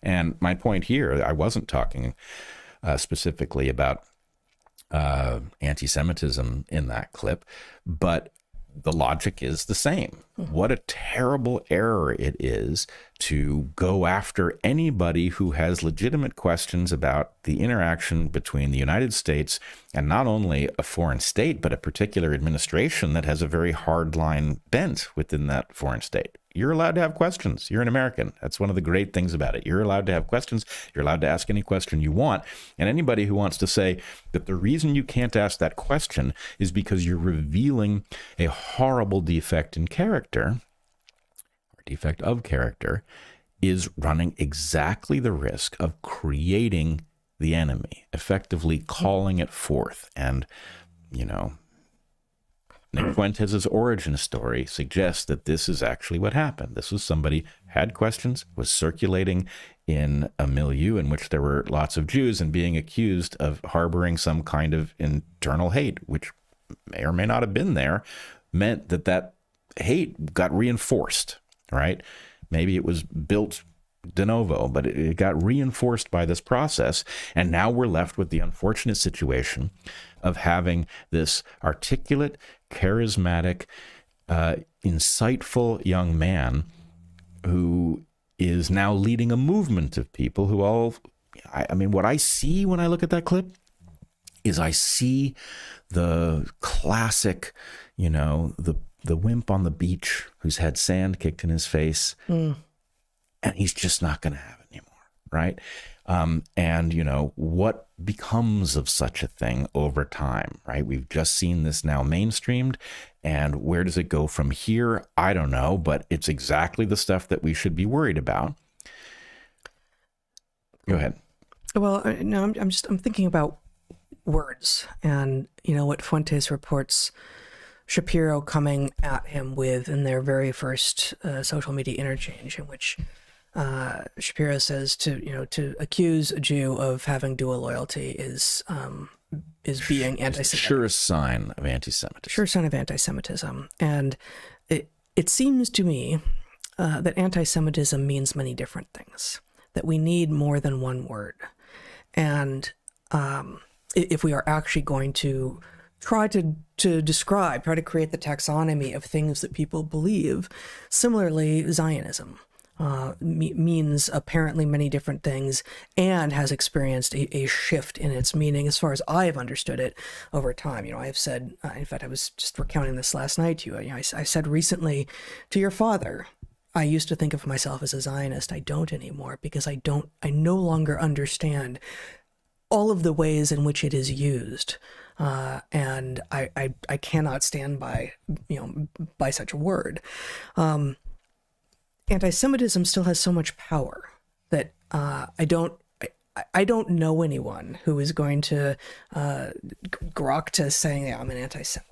And my point here, I wasn't talking specifically about anti-Semitism in that clip, but the logic is the same. What a terrible error it is to go after anybody who has legitimate questions about the interaction between the United States and not only a foreign state, but a particular administration that has a very hardline bent within that foreign state. You're allowed to have questions. You're an American. That's one of the great things about it. You're allowed to have questions. You're allowed to ask any question you want. And anybody who wants to say that the reason you can't ask that question is because you're revealing a horrible defect in character, or defect of character, is running exactly the risk of creating the enemy, effectively calling it forth. And, you know, Nick Fuentes' origin story suggests that this is actually what happened. This was somebody had questions, was circulating in a milieu in which there were lots of Jews, and being accused of harboring some kind of internal hate, which may or may not have been there, meant that that hate got reinforced, right? Maybe it was built de novo, but it got reinforced by this process. And now we're left with the unfortunate situation of having this articulate, charismatic, insightful young man who is now leading a movement of people who all, I mean, what I see when I look at that clip is I see the classic, the wimp on the beach who's had sand kicked in his face, and he's just not going to have it anymore, right? And what becomes of such a thing over time, right? We've just seen this now mainstreamed, and where does it go from here? I don't know, but it's exactly the stuff that we should be worried about. Go ahead. Well, no, I'm thinking about words, and what Fuentes reports Shapiro coming at him with in their very first social media interchange, in which Shapiro says to accuse a Jew of having dual loyalty is being anti-Semitic. Surest sign of anti-Semitism. Sure sign of anti-Semitism. And it seems to me that anti-Semitism means many different things, that we need more than one word. And if we are actually going to try to create the taxonomy of things that people believe, similarly, Zionism means apparently many different things and has experienced a shift in its meaning as far as I have understood it over time. I have said, in fact, I was just recounting this last night to you. I said recently to your father, I used to think of myself as a Zionist. I don't anymore, because I no longer understand all of the ways in which it is used. And I cannot stand by such a word. Anti-Semitism still has so much power that I don't know anyone who is going to grok to saying, yeah, I'm an anti-Semite.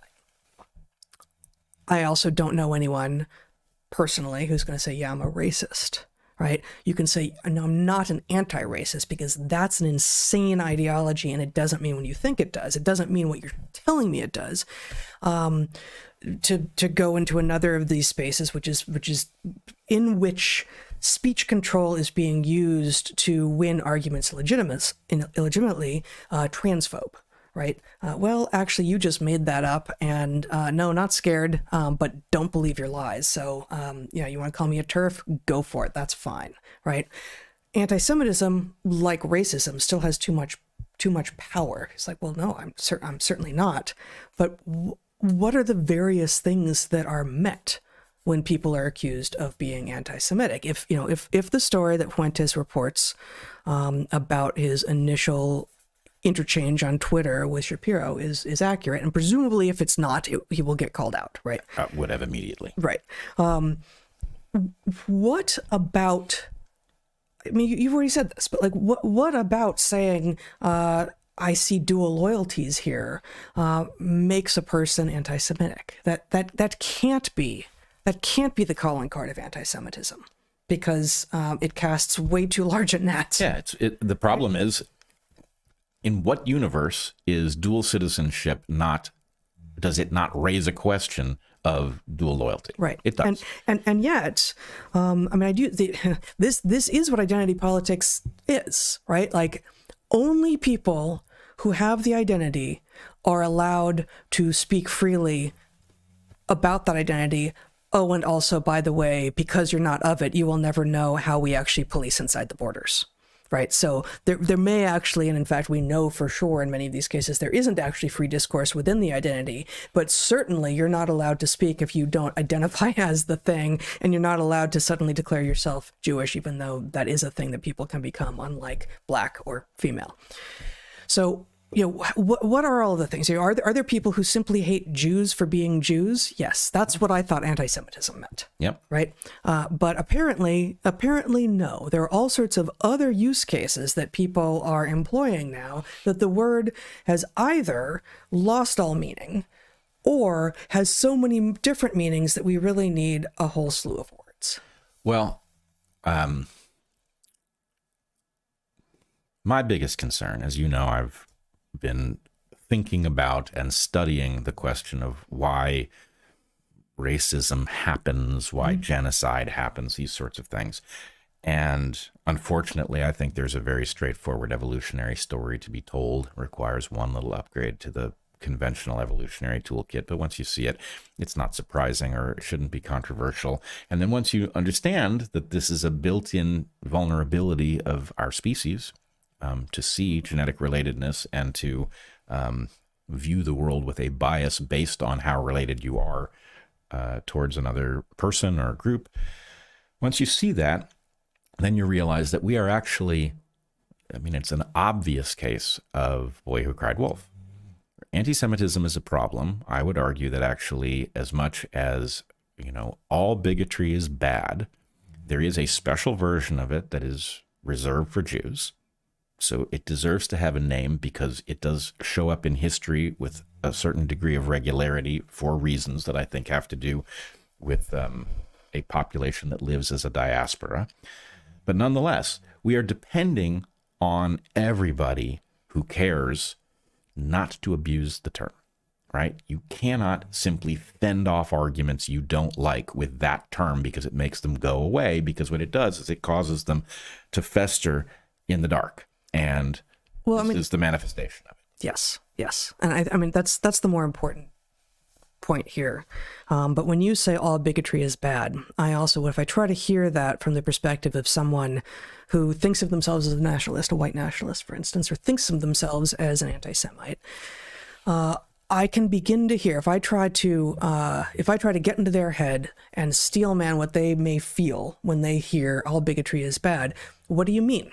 I also don't know anyone personally who's going to say, yeah, I'm a racist, right? You can say, no, I'm not an anti-racist, because that's an insane ideology, and it doesn't mean what you think it does. It doesn't mean what you're telling me it does. To go into another of these spaces, which is in which speech control is being used to win arguments illegitimately, transphobe, right? Well, actually, you just made that up, and no, not scared, but don't believe your lies. So, you want to call me a TERF? Go for it. That's fine, right? Anti-Semitism, like racism, still has too much power. It's like, well, no, I'm certainly not. But what are the various things that are met when people are accused of being anti-Semitic? If the story that Fuentes reports about his initial interchange on Twitter with Shapiro is accurate, and presumably if it's not, he will get called out, right? Would have immediately. Right. What about, I mean, you've already said this, but like, what about saying, I see dual loyalties here, makes a person anti-Semitic? That can't be the calling card of anti-Semitism, because it casts way too large a net. Yeah, the problem is, in what universe is dual citizenship does it not raise a question of dual loyalty? Right. It does. And yet, I mean, this is what identity politics is, right? Like, only people who have the identity are allowed to speak freely about that identity. Oh, and also, by the way, because you're not of it, you will never know how we actually police inside the borders, right? So there may actually, and in fact, we know for sure in many of these cases, there isn't actually free discourse within the identity, but certainly you're not allowed to speak if you don't identify as the thing, and you're not allowed to suddenly declare yourself Jewish, even though that is a thing that people can become, unlike Black or female. So, what are all the things? Are there people who simply hate Jews for being Jews? Yes, that's what I thought anti-Semitism meant. Yep. Right. But apparently no. There are all sorts of other use cases that people are employing now, that the word has either lost all meaning or has so many different meanings that we really need a whole slew of words. Well, my biggest concern, as you know, I've been thinking about and studying the question of why racism happens, why genocide happens, these sorts of things. And unfortunately, I think there's a very straightforward evolutionary story to be told. It requires one little upgrade to the conventional evolutionary toolkit, but once you see it, it's not surprising, or it shouldn't be controversial. And then once you understand that this is a built-in vulnerability of our species, to see genetic relatedness and to view the world with a bias based on how related you are towards another person or group. Once you see that, then you realize that we are actually, it's an obvious case of Boy Who Cried Wolf. Anti-Semitism is a problem. I would argue that actually, as much as, all bigotry is bad, there is a special version of it that is reserved for Jews. So it deserves to have a name because it does show up in history with a certain degree of regularity for reasons that I think have to do with a population that lives as a diaspora. But nonetheless, we are depending on everybody who cares not to abuse the term, right? You cannot simply fend off arguments you don't like with that term because it makes them go away, because what it does is it causes them to fester in the dark. And this is the manifestation of it. Yes. And that's the more important point here. But when you say all bigotry is bad, if I try to hear that from the perspective of someone who thinks of themselves as a nationalist, a white nationalist, for instance, or thinks of themselves as an anti-Semite, I can begin to hear, if I try to get into their head and steel man what they may feel when they hear all bigotry is bad, what do you mean?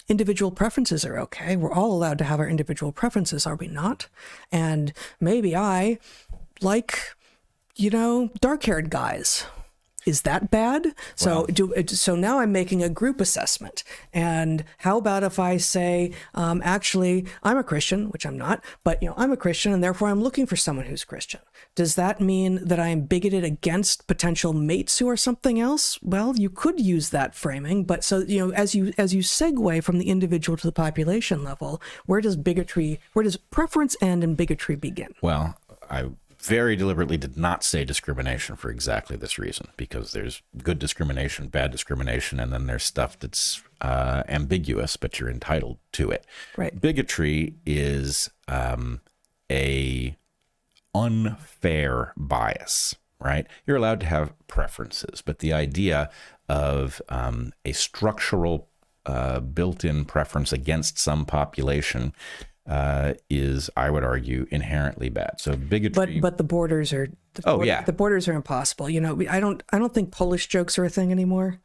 Individual preferences are okay. We're all allowed to have our individual preferences, are we not? And maybe I like, dark-haired guys. Is that bad? So now I'm making a group assessment. And how about if I say, actually, I'm a Christian, which I'm not, but I'm a Christian and therefore I'm looking for someone who's Christian. Does that mean that I am bigoted against potential mates who are something else? Well, you could use that framing, but so as you segue from the individual to the population level, where does preference end and bigotry begin? Well, I very deliberately did not say discrimination for exactly this reason, because there's good discrimination, bad discrimination, and then there's stuff that's ambiguous, but you're entitled to it. Right. Bigotry is a unfair bias, right? You're allowed to have preferences, but the idea of a structural built-in preference against some population is, I would argue, inherently bad. So bigotry, but the borders are the borders are impossible. I don't think Polish jokes are a thing anymore.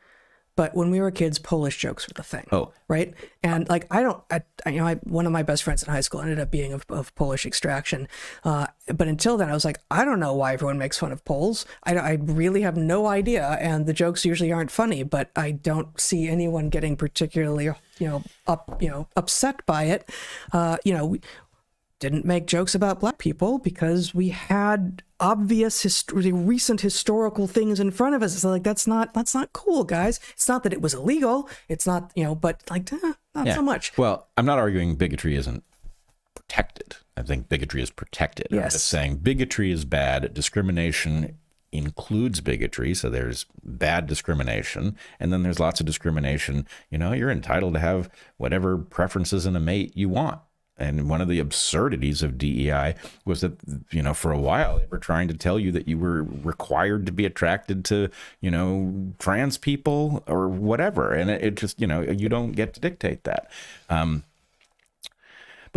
But when we were kids, Polish jokes were the thing. Oh, right. And one of my best friends in high school ended up being of Polish extraction. But until then, I was like, I don't know why everyone makes fun of Poles. I really have no idea. And the jokes usually aren't funny. But I don't see anyone getting particularly upset by it. We didn't make jokes about black people because we had obvious recent historical things in front of us. It's like, that's not cool, guys. It's not that it was illegal. It's not, but not so much. Well, I'm not arguing bigotry isn't protected. I think bigotry is protected. Yes. I'm just saying bigotry is bad. Discrimination includes bigotry. So there's bad discrimination. And then there's lots of discrimination. You're entitled to have whatever preferences in a mate you want. And one of the absurdities of DEI was that, for a while, they were trying to tell you that you were required to be attracted to, trans people or whatever. And it just, you don't get to dictate that. But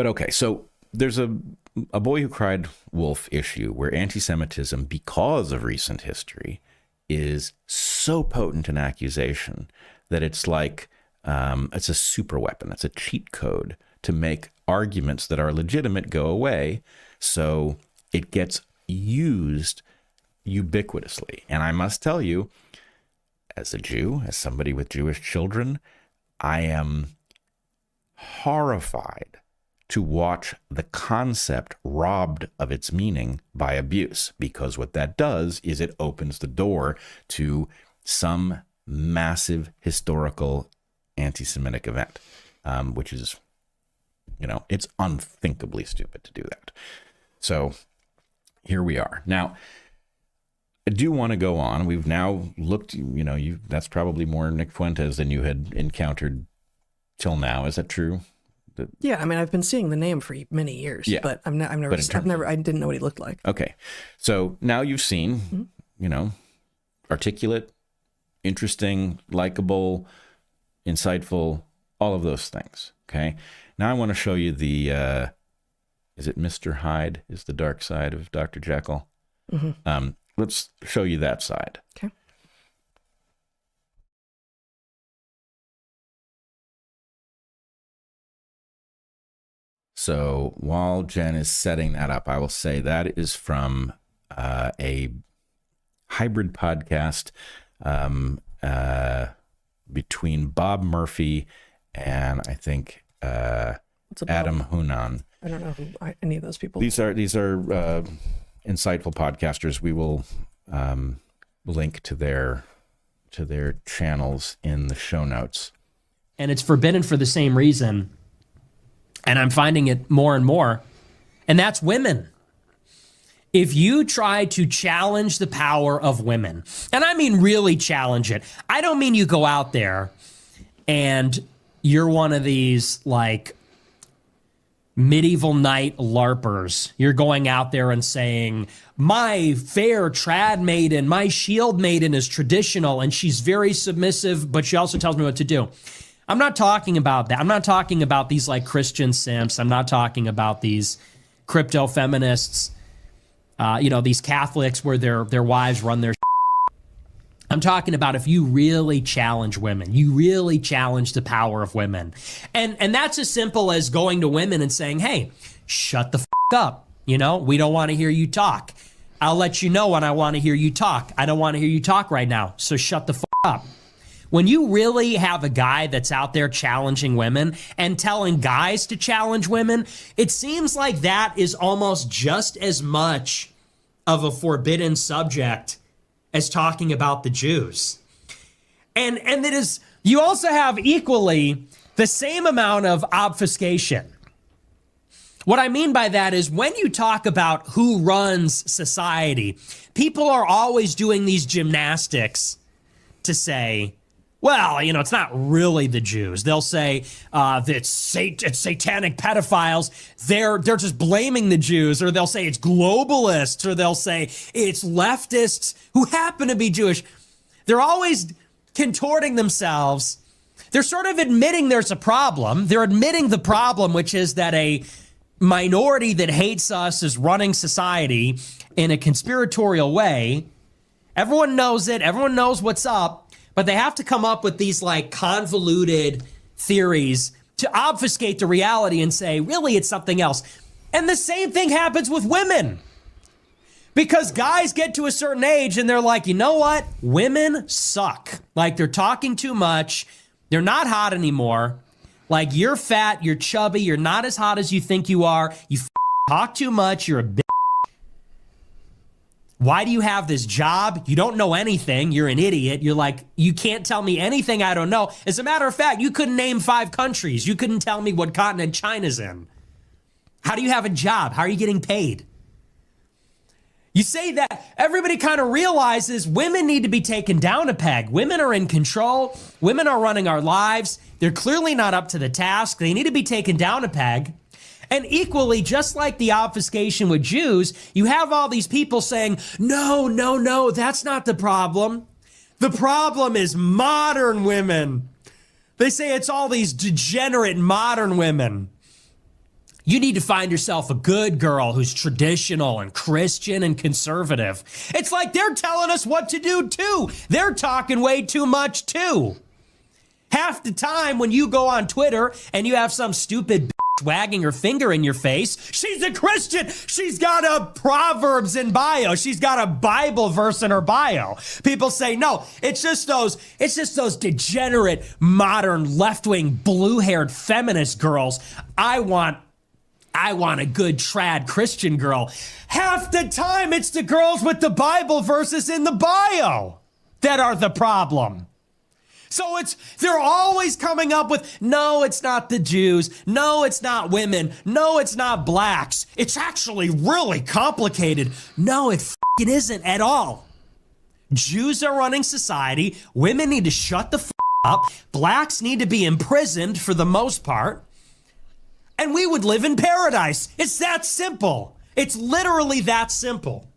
okay, so there's a Boy Who Cried Wolf issue where anti-Semitism, because of recent history, is so potent an accusation that it's like, it's a super weapon. It's a cheat code to make arguments that are legitimate go away. So it gets used ubiquitously. And I must tell you, as a Jew, as somebody with Jewish children, I am horrified to watch the concept robbed of its meaning by abuse, because what that does is it opens the door to some massive historical anti-Semitic event, which is, it's unthinkably stupid to do that. So here we are. Now, I do want to go on. We've now looked, that's probably more Nick Fuentes than you had encountered till now. Is that true? Yeah, I've been seeing the name for many years, but I didn't know what he looked like. Okay. So now you've seen, articulate, interesting, likable, insightful, all of those things. Okay. Now I want to show you the is it Mr. Hyde is the dark side of Dr. Jekyll. Let's show you that side. Okay. So while Jen is setting that up, I will say that is from a hybrid podcast between Bob Murphy and I think Adam Hunan. I don't know who any of those people. These are insightful podcasters. We will link to their channels in the show notes. And it's forbidden for the same reason. And I'm finding it more and more. And that's women. If you try to challenge the power of women, and I mean really challenge it, I don't mean you go out there and you're one of these like medieval knight LARPers. You're going out there and saying, my fair trad maiden, my shield maiden is traditional and she's very submissive, but she also tells me what to do. I'm not talking about that. I'm not talking about these like Christian simps. I'm not talking about these crypto feminists, these Catholics where their wives run their. I'm talking about if you really challenge women, you really challenge the power of women. And that's as simple as going to women and saying, hey, shut the up. We don't want to hear you talk. I'll let you know when I want to hear you talk. I don't want to hear you talk right now. So shut the up. When you really have a guy that's out there challenging women and telling guys to challenge women, it seems like that is almost just as much of a forbidden subject as talking about the Jews. And it is, you also have equally the same amount of obfuscation. What I mean by that is when you talk about who runs society, people are always doing these gymnastics to say, well, it's not really the Jews. They'll say that it's satanic pedophiles. They're just blaming the Jews, or they'll say it's globalists, or they'll say it's leftists who happen to be Jewish. They're always contorting themselves. They're sort of admitting there's a problem. They're admitting the problem, which is that a minority that hates us is running society in a conspiratorial way. Everyone knows it. Everyone knows what's up. But they have to come up with these like convoluted theories to obfuscate the reality and say, really, it's something else. And the same thing happens with women. Because guys get to a certain age and they're like, you know what? Women suck. Like they're talking too much. They're not hot anymore. Like you're fat, you're chubby, you're not as hot as you think you are. You talk too much, you're a bitch. Why do you have this job? You don't know anything. You're an idiot. You're like, you can't tell me anything I don't know. As a matter of fact, you couldn't name 5 countries. You couldn't tell me what continent China's in. How do you have a job? How are you getting paid? You say that, everybody kind of realizes women need to be taken down a peg. Women are in control. Women are running our lives. They're clearly not up to the task. They need to be taken down a peg. And equally, just like the obfuscation with Jews, you have all these people saying, no, that's not the problem. The problem is modern women. They say it's all these degenerate modern women. You need to find yourself a good girl who's traditional and Christian and conservative. It's like they're telling us what to do too. They're talking way too much too. Half the time when you go on Twitter and you have some stupid wagging her finger in your face, she's a Christian. She's got a Proverbs in bio. She's got a Bible verse in her bio. People say, no, it's just those degenerate, modern, left-wing, blue-haired feminist girls. I want a good trad Christian girl. Half the time it's the girls with the Bible verses in the bio that are the problem. So they're always coming up with, no, it's not the Jews. No, it's not women. No, it's not blacks. It's actually really complicated. No, it f***ing isn't at all. Jews are running society. Women need to shut the f*** up. Blacks need to be imprisoned for the most part. And we would live in paradise. It's that simple. It's literally that simple.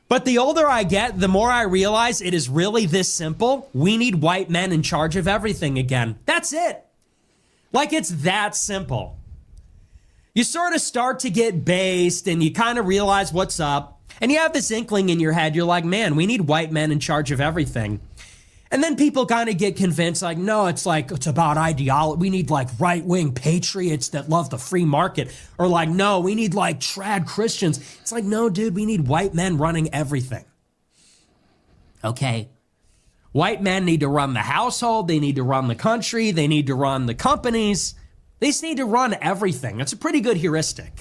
But the older I get, the more I realize it is really this simple. We need white men in charge of everything again. That's it. Like, it's that simple. you sort of start to get based and you kind of realize what's up. And you have this inkling in your head. You're like, man, we need white men in charge of everything. And then people kind of get convinced, like, no, it's about ideology. We need like right-wing patriots that love the free market. Or like, no, we need like trad Christians. It's like, no, dude, we need white men running everything. Okay. White men need to run the household. They need to run the country. They need to run the companies. They just need to run everything. That's a pretty good heuristic.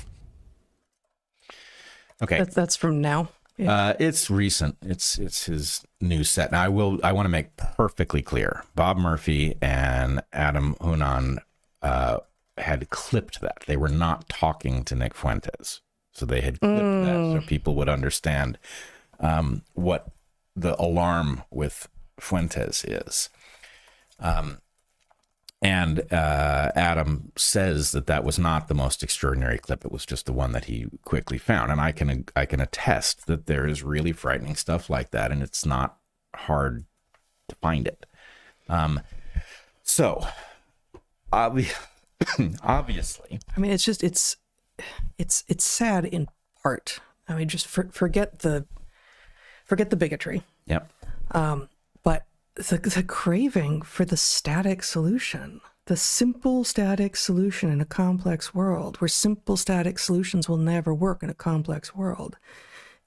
Okay. That's from now. Yeah. It's recent. It's his new set. Now I want to make perfectly clear. Bob Murphy and Adam Hunan had clipped that. They were not talking to Nick Fuentes. So they had clipped that so people would understand what the alarm with Fuentes is. And Adam says that was not the most extraordinary clip. It was just the one that he quickly found. And I can attest that there is really frightening stuff like that, and it's not hard to find it. So obviously, I mean, it's sad in part. I mean, just forget the bigotry. Yep. But the craving for the static solution, the simple static solution in a complex world, where simple static solutions will never work in a complex world,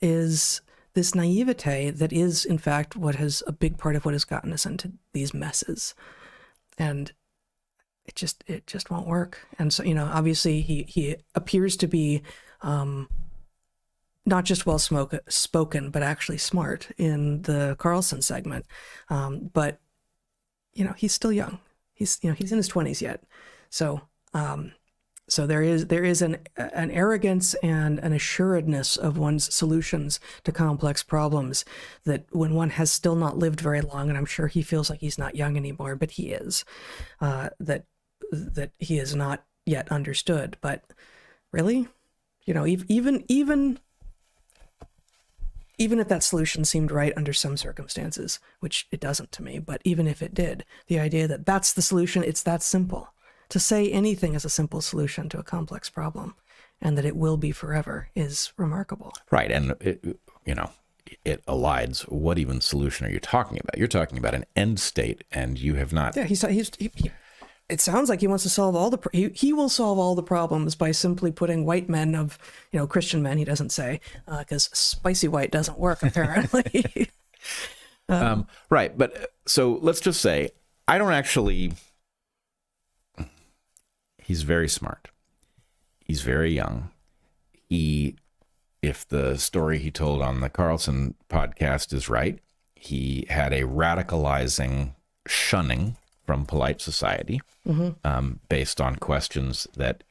is this naivete that is, in fact, a big part of what has gotten us into these messes. And it just won't work. And so, obviously he appears to be not just well spoken, but actually smart in the Carlson segment. But he's still young. He's in his 20s yet. So there is an arrogance and an assuredness of one's solutions to complex problems that when one has still not lived very long, and I'm sure he feels like he's not young anymore, but he is, that he is not yet understood. But really, even if that solution seemed right under some circumstances, which it doesn't to me, but even if it did, the idea that that's the solution, it's that simple. To say anything is a simple solution to a complex problem and that it will be forever is remarkable. Right. And it elides. What even solution are you talking about? You're talking about an end state, and you have not. Yeah, it sounds like he wants to solve all he will solve all the problems by simply putting white men of, Christian men, he doesn't say, because spicy white doesn't work, apparently. Right. But so let's just say, he's very smart. He's very young. If the story he told on the Carlson podcast is right, he had a radicalizing shunning from polite society, based on questions that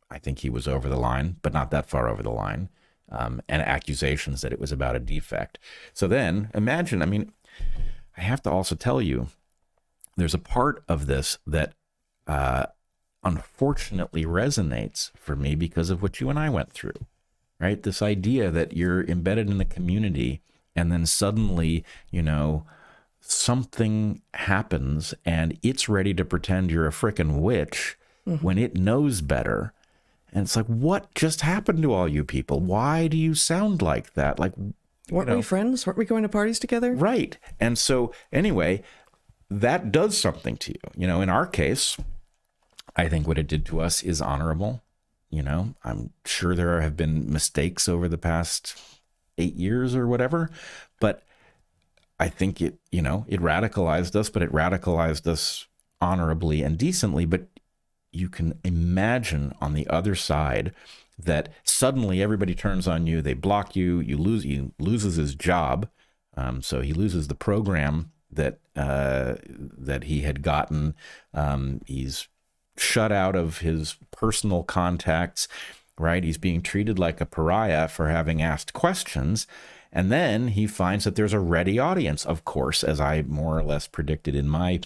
I think he was over the line, but not that far over the line, and accusations that it was about a defect. So then imagine, I have to also tell you, there's a part of this that unfortunately resonates for me because of what you and I went through, right? This idea that you're embedded in a community and then suddenly, something happens and it's ready to pretend you're a frickin' witch when it knows better. And it's like, what just happened to all you people? Why do you sound like that? Like, weren't we friends? Weren't we going to parties together? Right. And so anyway, that does something to you. In our case, I think what it did to us is honorable. I'm sure there have been mistakes over the past 8 years or whatever, but I think it radicalized us, but it radicalized us honorably and decently. But you can imagine on the other side that suddenly everybody turns on you, they block you, he loses his job. So he loses the program that he had gotten. He's shut out of his personal contacts, right? He's being treated like a pariah for having asked questions. And then he finds that there's a ready audience, of course, as I more or less predicted in my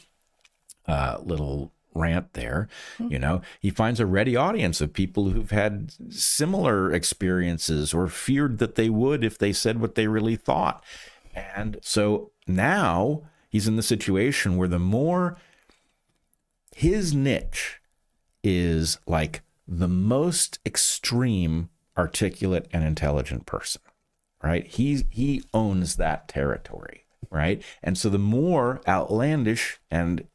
little rant there. He finds a ready audience of people who've had similar experiences or feared that they would if they said what they really thought. And so now he's in the situation where the more his niche is like the most extreme, articulate, and intelligent person, right? He owns that territory, right? And so the more outlandish and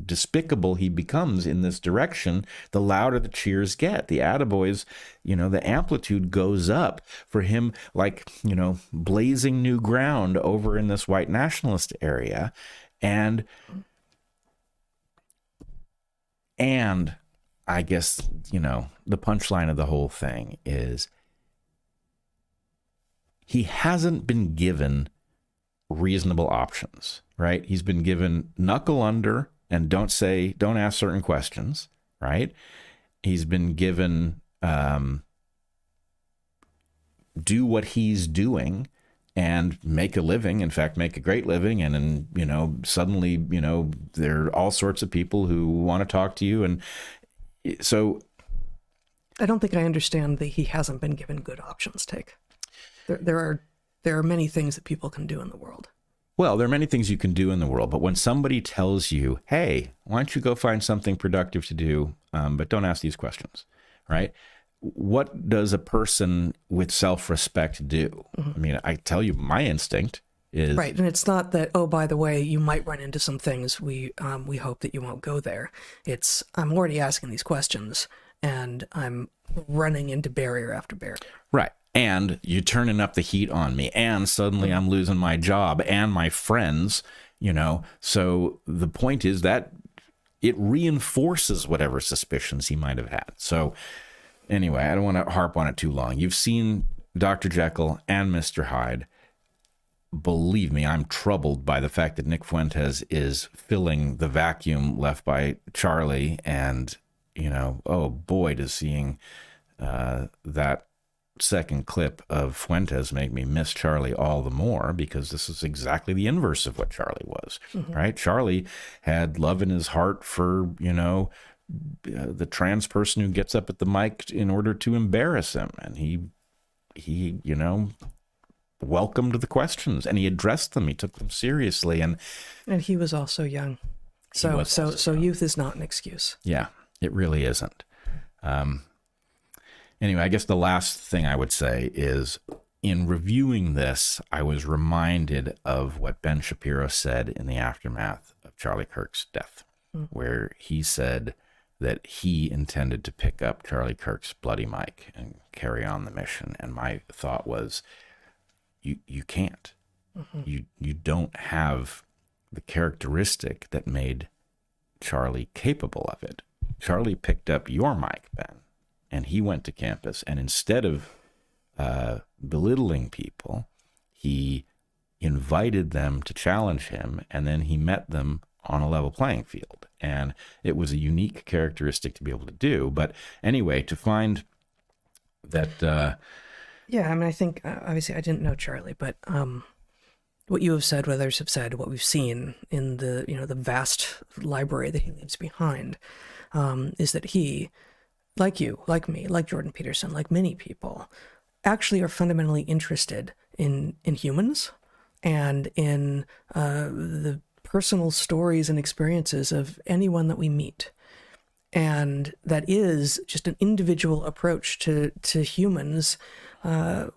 despicable he becomes in this direction, the louder the cheers get. The attaboys, the amplitude goes up for him, like, blazing new ground over in this white nationalist area. And I guess, the punchline of the whole thing is he hasn't been given reasonable options, right? He's been given knuckle under and don't ask certain questions, right? He's been given do what he's doing and make a living, in fact, make a great living. And then, suddenly, there are all sorts of people who want to talk to you. And so I don't think I understand that he hasn't been given good options take. There are many things that people can do in the world. Well, there are many things you can do in the world, but when somebody tells you, hey, why don't you go find something productive to do, but don't ask these questions, right? What does a person with self-respect do? Mm-hmm. I mean, I tell you, my instinct is... Right, and it's not that, oh, by the way, you might run into some things. We hope that you won't go there. It's, I'm already asking these questions, and I'm running into barrier after barrier. Right. And you're turning up the heat on me, and suddenly I'm losing my job and my friends, So the point is that it reinforces whatever suspicions he might have had. So anyway, I don't want to harp on it too long. You've seen Dr. Jekyll and Mr. Hyde. Believe me, I'm troubled by the fact that Nick Fuentes is filling the vacuum left by Charlie. And, oh boy, does seeing that second clip of Fuentes make me miss Charlie all the more, because this is exactly the inverse of what Charlie was, right? Charlie had love in his heart for, the trans person who gets up at the mic in order to embarrass him. And he welcomed the questions and he addressed them. He took them seriously. And he was also young. So youth is not an excuse. Yeah, it really isn't. Anyway, I guess the last thing I would say is, in reviewing this, I was reminded of what Ben Shapiro said in the aftermath of Charlie Kirk's death, where he said that he intended to pick up Charlie Kirk's bloody mic and carry on the mission. And my thought was, you can't. Mm-hmm. You don't have the characteristic that made Charlie capable of it. Charlie picked up your mic, Ben. And he went to campus, and instead of belittling people, he invited them to challenge him, and then he met them on a level playing field. And it was a unique characteristic to be able to do. But anyway, to find that... Yeah, I mean, I think, obviously, I didn't know Charlie, but what you have said, what others have said, what we've seen in the, the vast library that he leaves behind, is that he... like you, like me, like Jordan Peterson, like many people, actually are fundamentally interested in humans and in the personal stories and experiences of anyone that we meet. And that is just an individual approach to humans,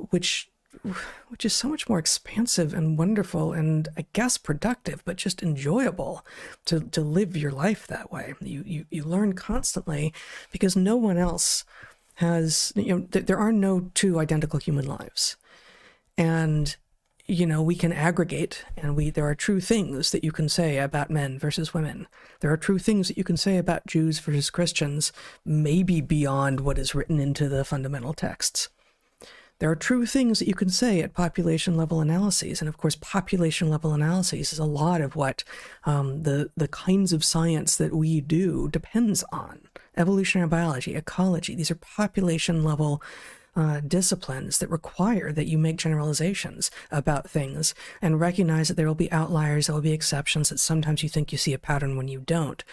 which is so much more expansive and wonderful and, I guess, productive, but just enjoyable to live your life that way. You learn constantly, because no one else has, there are no two identical human lives. And, we can aggregate, and there are true things that you can say about men versus women. There are true things that you can say about Jews versus Christians, maybe beyond what is written into the fundamental texts. There are true things that you can say at population level analyses. And of course, population level analyses is a lot of what the kinds of science that we do depends on. Evolutionary biology, ecology, these are population level disciplines that require that you make generalizations about things and recognize that there will be outliers, there will be exceptions, that sometimes you think you see a pattern when you don't.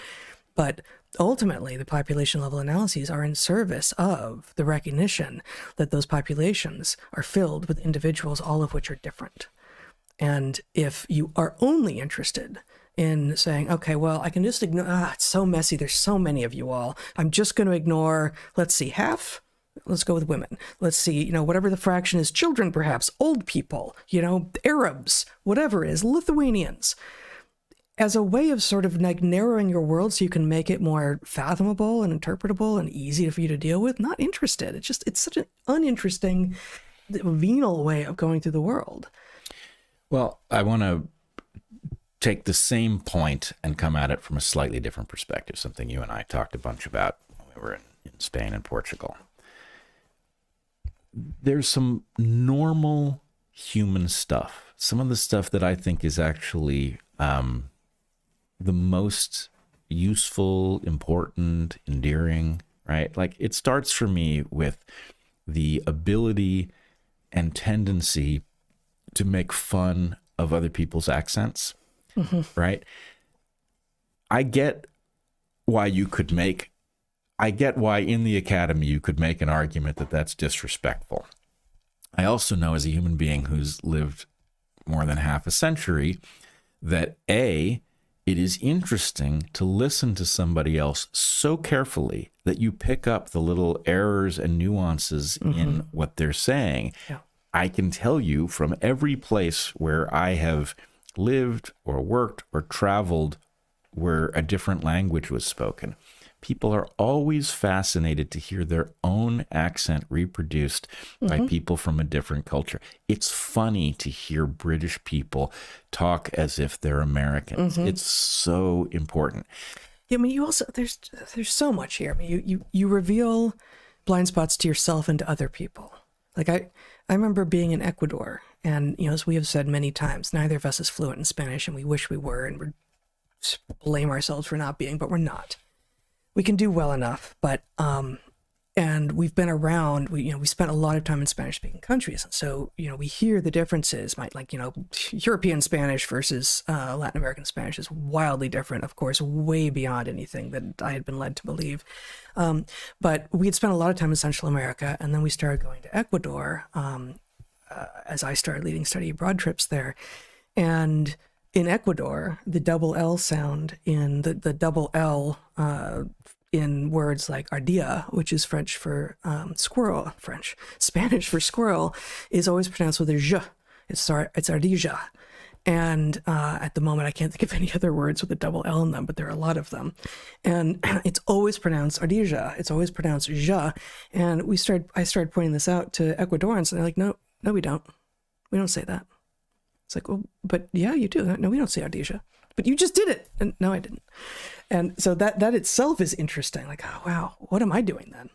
But ultimately, the population level analyses are in service of the recognition that those populations are filled with individuals, all of which are different. And if you are only interested in saying, okay, well, I can just ignore, it's so messy. There's so many of you all. I'm just going to ignore, let's see, half. Let's go with women. Let's see, whatever the fraction is, children perhaps, old people, Arabs, whatever it is, Lithuanians, as a way of sort of like narrowing your world so you can make it more fathomable and interpretable and easy for you to deal with. Not interested. It's such an uninteresting, venal way of going through the world. Well, I want to take the same point and come at it from a slightly different perspective, something you and I talked a bunch about when we were in Spain and Portugal. There's some normal human stuff, some of the stuff that I think is actually the most useful, important, endearing, right? Like, it starts for me with the ability and tendency to make fun of other people's accents, right? I get why in the academy you could make an argument that that's disrespectful. I also know, as a human being who's lived more than half a century, that it is interesting to listen to somebody else so carefully that you pick up the little errors and nuances in what they're saying. Yeah. I can tell you from every place where I have lived or worked or traveled where a different language was spoken, people are always fascinated to hear their own accent reproduced by people from a different culture. It's funny to hear British people talk as if they're Americans. It's so important. Yeah, I mean, you also, there's so much here. I mean, you reveal blind spots to yourself and to other people. Like, I remember being in Ecuador, and, as we have said many times, neither of us is fluent in Spanish, and we wish we were, and we blame ourselves for not being, but we're not. We can do well enough, but and we've been around. We spent a lot of time in Spanish-speaking countries, and so we hear the differences. European Spanish versus Latin American Spanish is wildly different, of course, way beyond anything that I had been led to believe. But we had spent a lot of time in Central America, and then we started going to Ecuador as I started leading study abroad trips there, and in Ecuador, the double L sound in the double L in words like ardilla, which is French for squirrel, Spanish for squirrel, is always pronounced with a j. It's ardilla. And at the moment, I can't think of any other words with a double L in them, but there are a lot of them. And it's always pronounced ardilla. It's always pronounced ja. And I started pointing this out to Ecuadorians, and they're like, no, we don't. We don't say that. It's like, well, but yeah, you do. No, we don't say ardilla. But you just did it. And no, I didn't. And so that itself is interesting. Like, oh, wow, what am I doing then?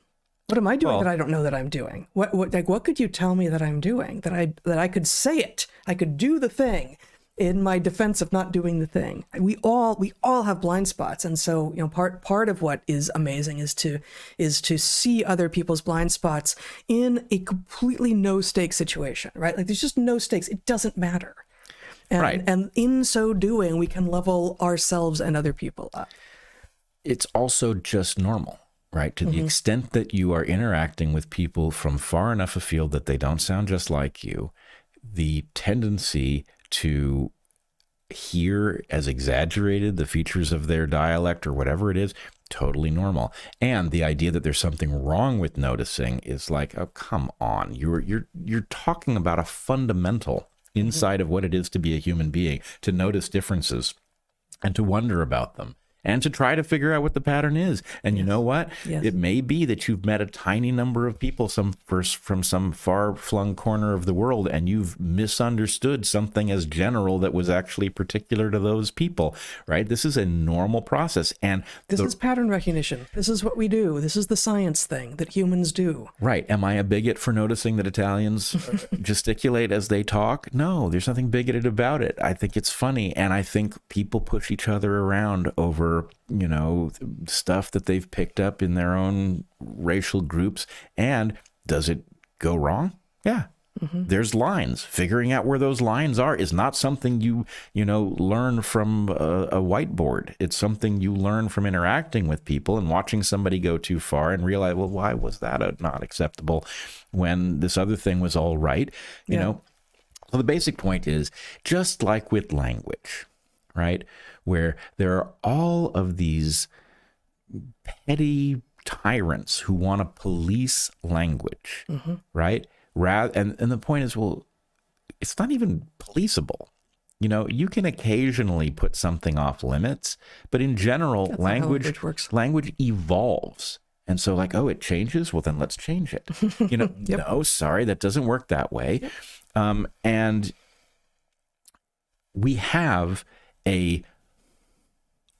What am I doing that I don't know that I'm doing? What could you tell me that I'm doing that I could say it? I could do the thing in my defense of not doing the thing. We all have blind spots, and so part of what is amazing is to see other people's blind spots in a completely no stakes situation, right? Like, there's just no stakes. It doesn't matter. Right. And in so doing, we can level ourselves and other people up. It's also just normal, right? To the extent that you are interacting with people from far enough afield that they don't sound just like you, the tendency to hear as exaggerated the features of their dialect or whatever it is, totally normal. And the idea that there's something wrong with noticing is like, oh, come on. You're talking about a fundamental inside of what it is to be a human being, to notice differences and to wonder about them and to try to figure out what the pattern is. And you know what? Yes. It may be that you've met a tiny number of people from some far-flung corner of the world, and you've misunderstood something as general that was actually particular to those people, right? This is a normal process. And this is pattern recognition. This is what we do. This is the science thing that humans do. Right. Am I a bigot for noticing that Italians gesticulate as they talk? No, there's nothing bigoted about it. I think it's funny. And I think people push each other around over stuff that they've picked up in their own racial groups. And does it go wrong? Yeah. There's lines. Figuring out where those lines are is not something you learn from a whiteboard. It's something you learn from interacting with people and watching somebody go too far and realize, well, why was that not acceptable when this other thing was all right? You know? So the basic point is, just like with language, right? Where there are all of these petty tyrants who want to police language, right? And the point is, well, it's not even policeable. You know, you can occasionally put something off limits, but in general, That's not how language works. Language evolves. And so like, oh, it changes? Well, then let's change it. You know, no, sorry, that doesn't work that way. And we have a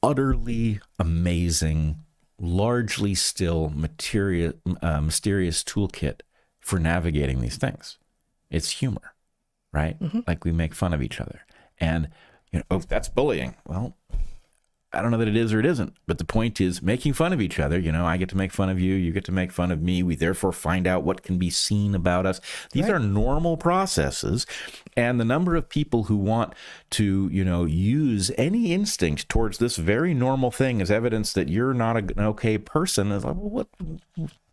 utterly amazing, largely still mysterious toolkit for navigating these things. It's humor, right? Like we make fun of each other. And, you know, oh, that's bullying. Well, I don't know that it is or it isn't. But the point is making fun of each other. You know, I get to make fun of you. You get to make fun of me. We therefore find out what can be seen about us. These are normal processes. And the number of people who want to, you know, use any instinct towards this very normal thing as evidence that you're not an okay person is like, well,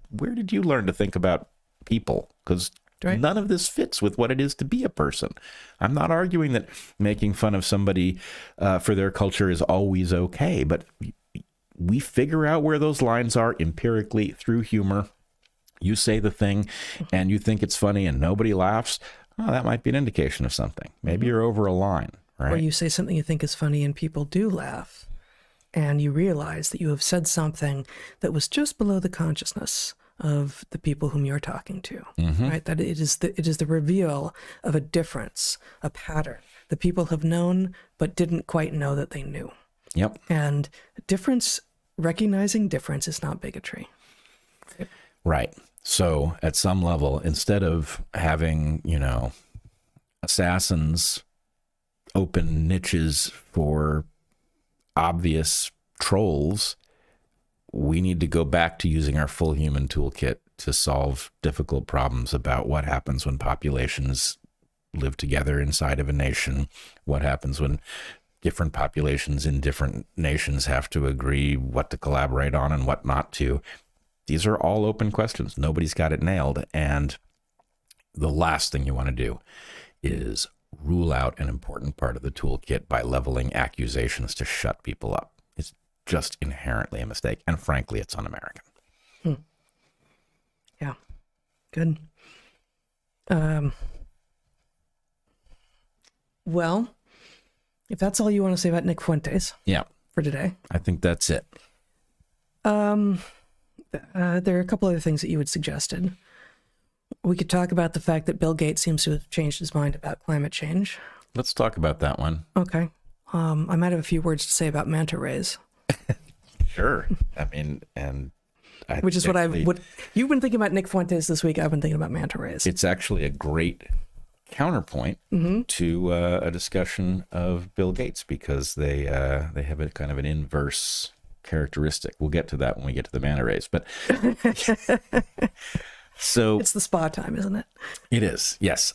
where did you learn to think about people? Because none of this fits with what it is to be a person. I'm not arguing that making fun of somebody for their culture is always okay, but we figure out where those lines are empirically through humor. You say the thing and you think it's funny and nobody laughs. Oh, that might be an indication of something. Maybe you're over a line, right? Or you say something you think is funny and people do laugh, and you realize that you have said something that was just below the consciousness of the people whom you're talking to, right? That it is the reveal of a difference, a pattern that people have known but didn't quite know that they knew. Yep. And recognizing difference is not bigotry. Right. So at some level, instead of having, you know, assassins open niches for obvious trolls, we need to go back to using our full human toolkit to solve difficult problems about what happens when populations live together inside of a nation, what happens when different populations in different nations have to agree what to collaborate on and what not to. These are all open questions. Nobody's got it nailed. And the last thing you want to do is rule out an important part of the toolkit by leveling accusations to shut people up. It's just inherently a mistake. And frankly, it's un-American. Yeah. Good. Well, if that's all you want to say about Nick Fuentes for today. I think that's it. There are a couple other things that you had suggested. We could talk about the fact that Bill Gates seems to have changed his mind about climate change. Let's talk about that one. Okay. I might have a few words to say about manta rays. Sure. I mean, and which is what you've been thinking about Nick Fuentes this week. I've been thinking about manta rays. It's actually a great counterpoint to a discussion of Bill Gates, because they have a kind of an inverse characteristic. We'll get to that when we get to the manta rays, but so it's the spa time, isn't it? It is, yes.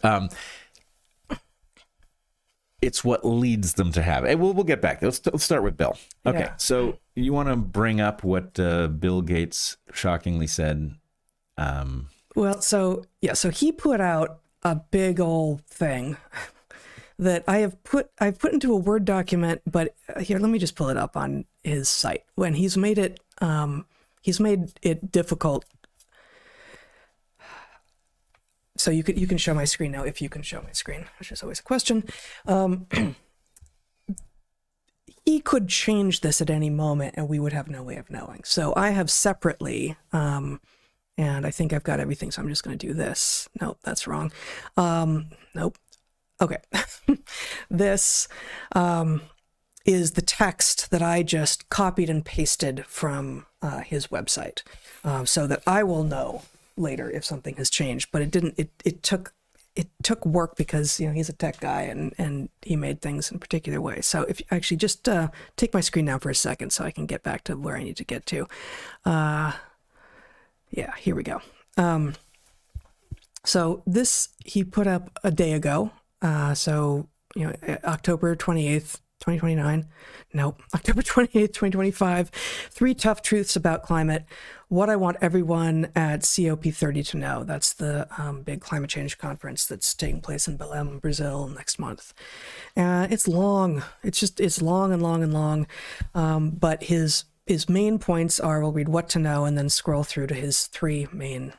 It's what leads them to have it. We'll get back. Let's start with Bill. Okay, yeah. So you want to bring up what Bill Gates shockingly said? Well, so he put out a big old thing that I've put into a Word document, but here, let me just pull it up on his site. When he's made it difficult. So you can show my screen now, if you can show my screen, which is always a question. He could change this at any moment and we would have no way of knowing. So I have separately, and I think I've got everything, so I'm just going to do this. Nope, that's wrong. Nope. Okay. This is the text that I just copied and pasted from his website, so that I will know later if something has changed. But it didn't. It took work because he's a tech guy and he made things in a particular way. So if you actually just take my screen down for a second so I can get back to where I need to get to. Yeah, here we go. So this he put up a day ago. So October 28th, 2029? Nope. October 28th, 2025. 3 tough truths about climate. What I want everyone at COP30 to know. That's the big climate change conference that's taking place in Belém, Brazil next month. It's long. It's long and long and long. But his main points are, we'll read what to know and then scroll through to his 3 main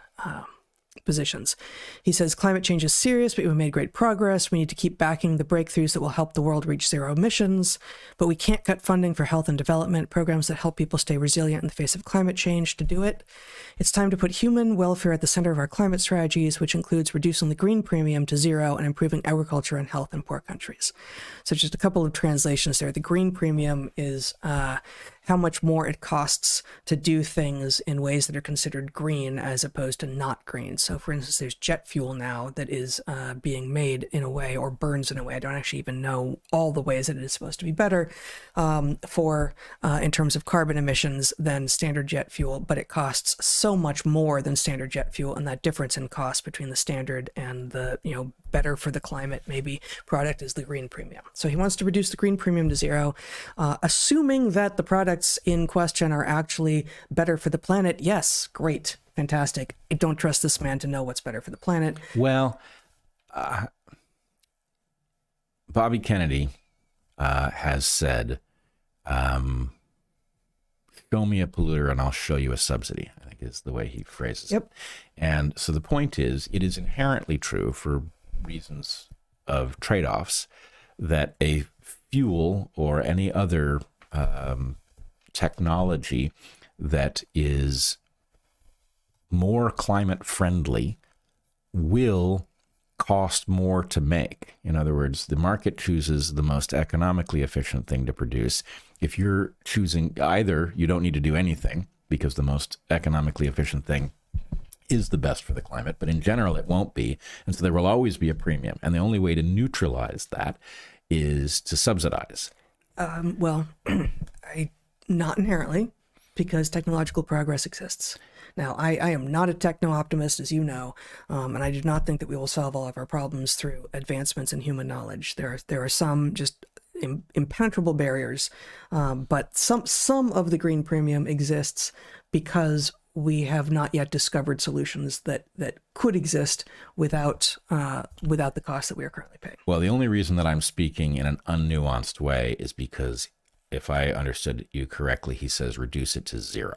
positions. He says climate change is serious, but we've made great progress. We need to keep backing the breakthroughs that will help the world reach zero emissions, but we can't cut funding for health and development programs that help people stay resilient in the face of climate change. To do it, it's time to put human welfare at the center of our climate strategies, which includes reducing the green premium to zero and improving agriculture and health in poor countries. So just a couple of translations there. The green premium is how much more it costs to do things in ways that are considered green as opposed to not green. So for instance, there's jet fuel now that is being made in a way, or burns in a way, I don't actually even know all the ways that it is supposed to be better in terms of carbon emissions than standard jet fuel, but it costs so much more than standard jet fuel, and that difference in cost between the standard and the, better for the climate maybe product is the green premium. So he wants to reduce the green premium to zero, assuming that the products in question are actually better for the planet. Yes, great, fantastic. I don't trust this man to know what's better for the planet. Well, Bobby Kennedy has said, show me a polluter and I'll show you a subsidy, I think is the way he phrases it. And so the point is, it is inherently true for reasons of trade-offs that a fuel or any other technology that is more climate friendly will cost more to make. In other words, the market chooses the most economically efficient thing to produce. If you're choosing either, you don't need to do anything because the most economically efficient thing is the best for the climate, but in general it won't be. And so there will always be a premium. And the only way to neutralize that is to subsidize. Well, not inherently, because technological progress exists. Now, I am not a techno-optimist, as you know, and I do not think that we will solve all of our problems through advancements in human knowledge. There are some just impenetrable barriers, but some of the green premium exists because we have not yet discovered solutions that could exist without the cost that we are currently paying. Well, the only reason that I'm speaking in an unnuanced way is because, if I understood you correctly, he says reduce it to zero.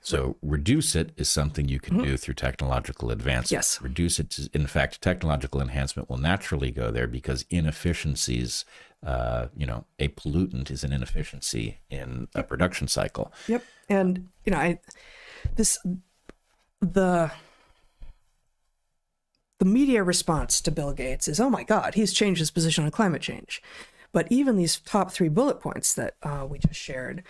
So reduce it is something you can do through technological advancement. Yes. Reduce it to, in fact, technological enhancement will naturally go there because inefficiencies, a pollutant is an inefficiency in a production cycle. Yep. And, the media response to Bill Gates is, oh my God, he's changed his position on climate change. But even these top 3 bullet points that we just shared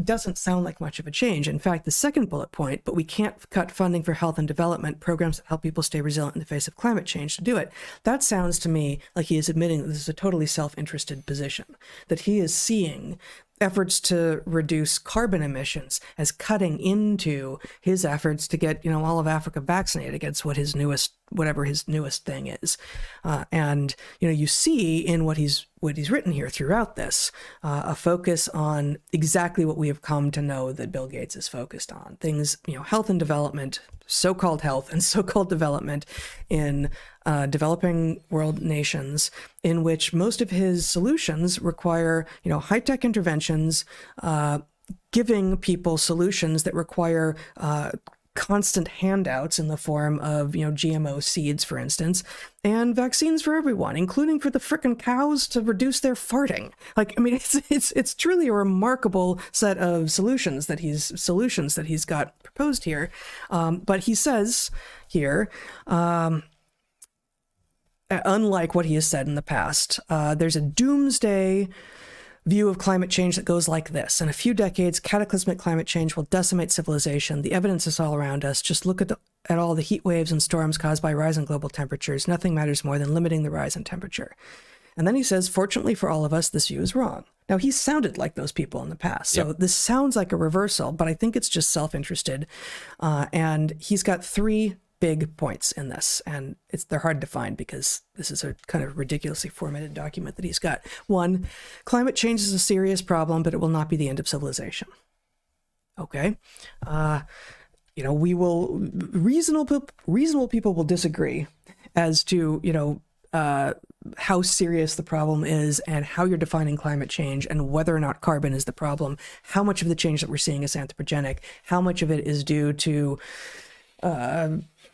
doesn't sound like much of a change. In fact, the second bullet point, but we can't cut funding for health and development programs that help people stay resilient in the face of climate change to do it. That sounds to me like he is admitting that this is a totally self-interested position, that he is seeing efforts to reduce carbon emissions as cutting into his efforts to get, all of Africa vaccinated against whatever his newest thing is. And you see in what he's written here throughout this, a focus on exactly what we have come to know that Bill Gates is focused on. Things, health and development, so-called health and so-called development in developing world nations, in which most of his solutions require, high-tech interventions, giving people solutions that require constant handouts in the form of, GMO seeds, for instance, and vaccines for everyone, including for the frickin' cows to reduce their farting. It's truly a remarkable set of solutions that he's got proposed here. But he says here, unlike what he has said in the past, there's a doomsday view of climate change that goes like this. In a few decades, cataclysmic climate change will decimate civilization. The evidence is all around us. Just look at all the heat waves and storms caused by rising global temperatures. Nothing matters more than limiting the rise in temperature. And then he says, fortunately for all of us, this view is wrong. Now, he sounded like those people in the past. So This sounds like a reversal, but I think it's just self-interested. And he's got 3 big points in this, and they're hard to find because this is a kind of ridiculously formatted document that he's got. One, climate change is a serious problem, but it will not be the end of civilization. Okay. We will, reasonable people will disagree as to, how serious the problem is and how you're defining climate change and whether or not carbon is the problem, how much of the change that we're seeing is anthropogenic, how much of it is due to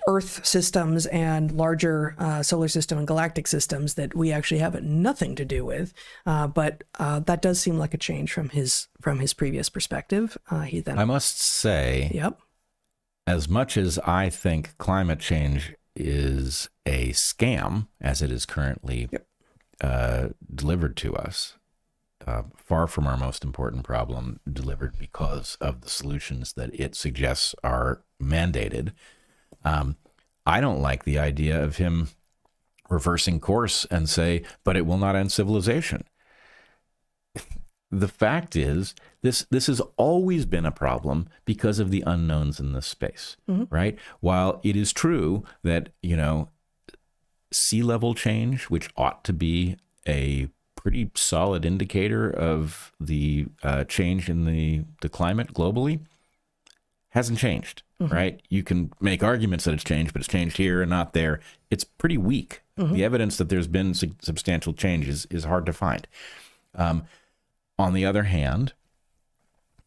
Earth systems and larger solar system and galactic systems that we actually have nothing to do with. But that does seem like a change from his previous perspective. I must say, yep. As much as I think climate change is a scam, as it is currently delivered to us, far from our most important problem, delivered because of the solutions that it suggests are mandated. I don't like the idea of him reversing course and say, but it will not end civilization. The fact is, this has always been a problem because of the unknowns in this space, right? While it is true that, sea level change, which ought to be a pretty solid indicator of the change in the climate globally, hasn't changed, right? You can make arguments that it's changed, but it's changed here and not there. It's pretty weak. The evidence that there's been substantial change is hard to find. On the other hand,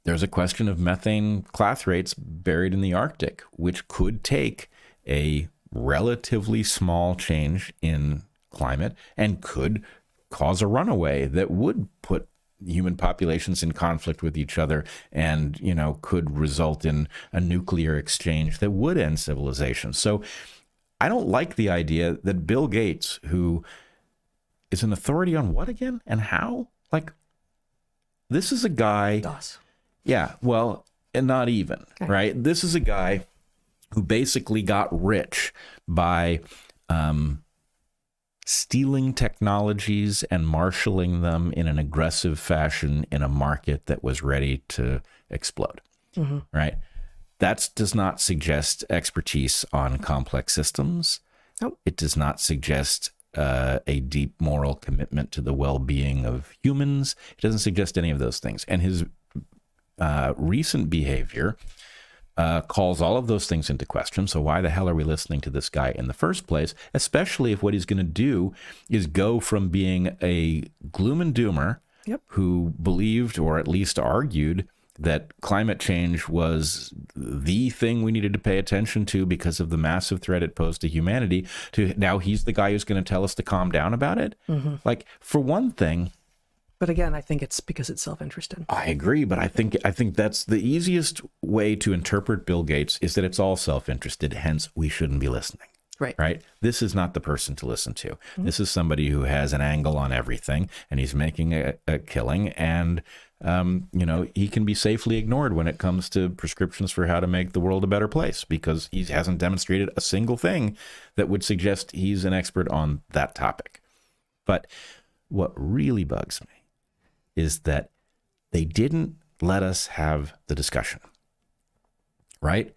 there's a question of methane class rates buried in the Arctic, which could take a relatively small change in climate and could cause a runaway that would put human populations in conflict with each other and, could result in a nuclear exchange that would end civilization. So I don't like the idea that Bill Gates, who is an authority on what again and how? This is a guy. DOS. Yeah, well, and not even, right? This is a guy who basically got rich by stealing technologies and marshaling them in an aggressive fashion in a market that was ready to explode, right? That does not suggest expertise on complex systems. Nope. It does not suggest a deep moral commitment to the well-being of humans. It doesn't suggest any of those things. And his recent behavior calls all of those things into question. So why the hell are we listening to this guy in the first place? Especially if what he's going to do is go from being a gloom and doomer who believed, or at least argued, that climate change was the thing we needed to pay attention to because of the massive threat it posed to humanity, to now he's the guy who's going to tell us to calm down about it. For one thing. But again, I think it's because it's self-interested. I agree, but I think that's the easiest way to interpret Bill Gates, is that it's all self-interested, hence we shouldn't be listening. Right. This is not the person to listen to. This is somebody who has an angle on everything, and he's making a killing, and he can be safely ignored when it comes to prescriptions for how to make the world a better place, because he hasn't demonstrated a single thing that would suggest he's an expert on that topic. But what really bugs me is that they didn't let us have the discussion, right?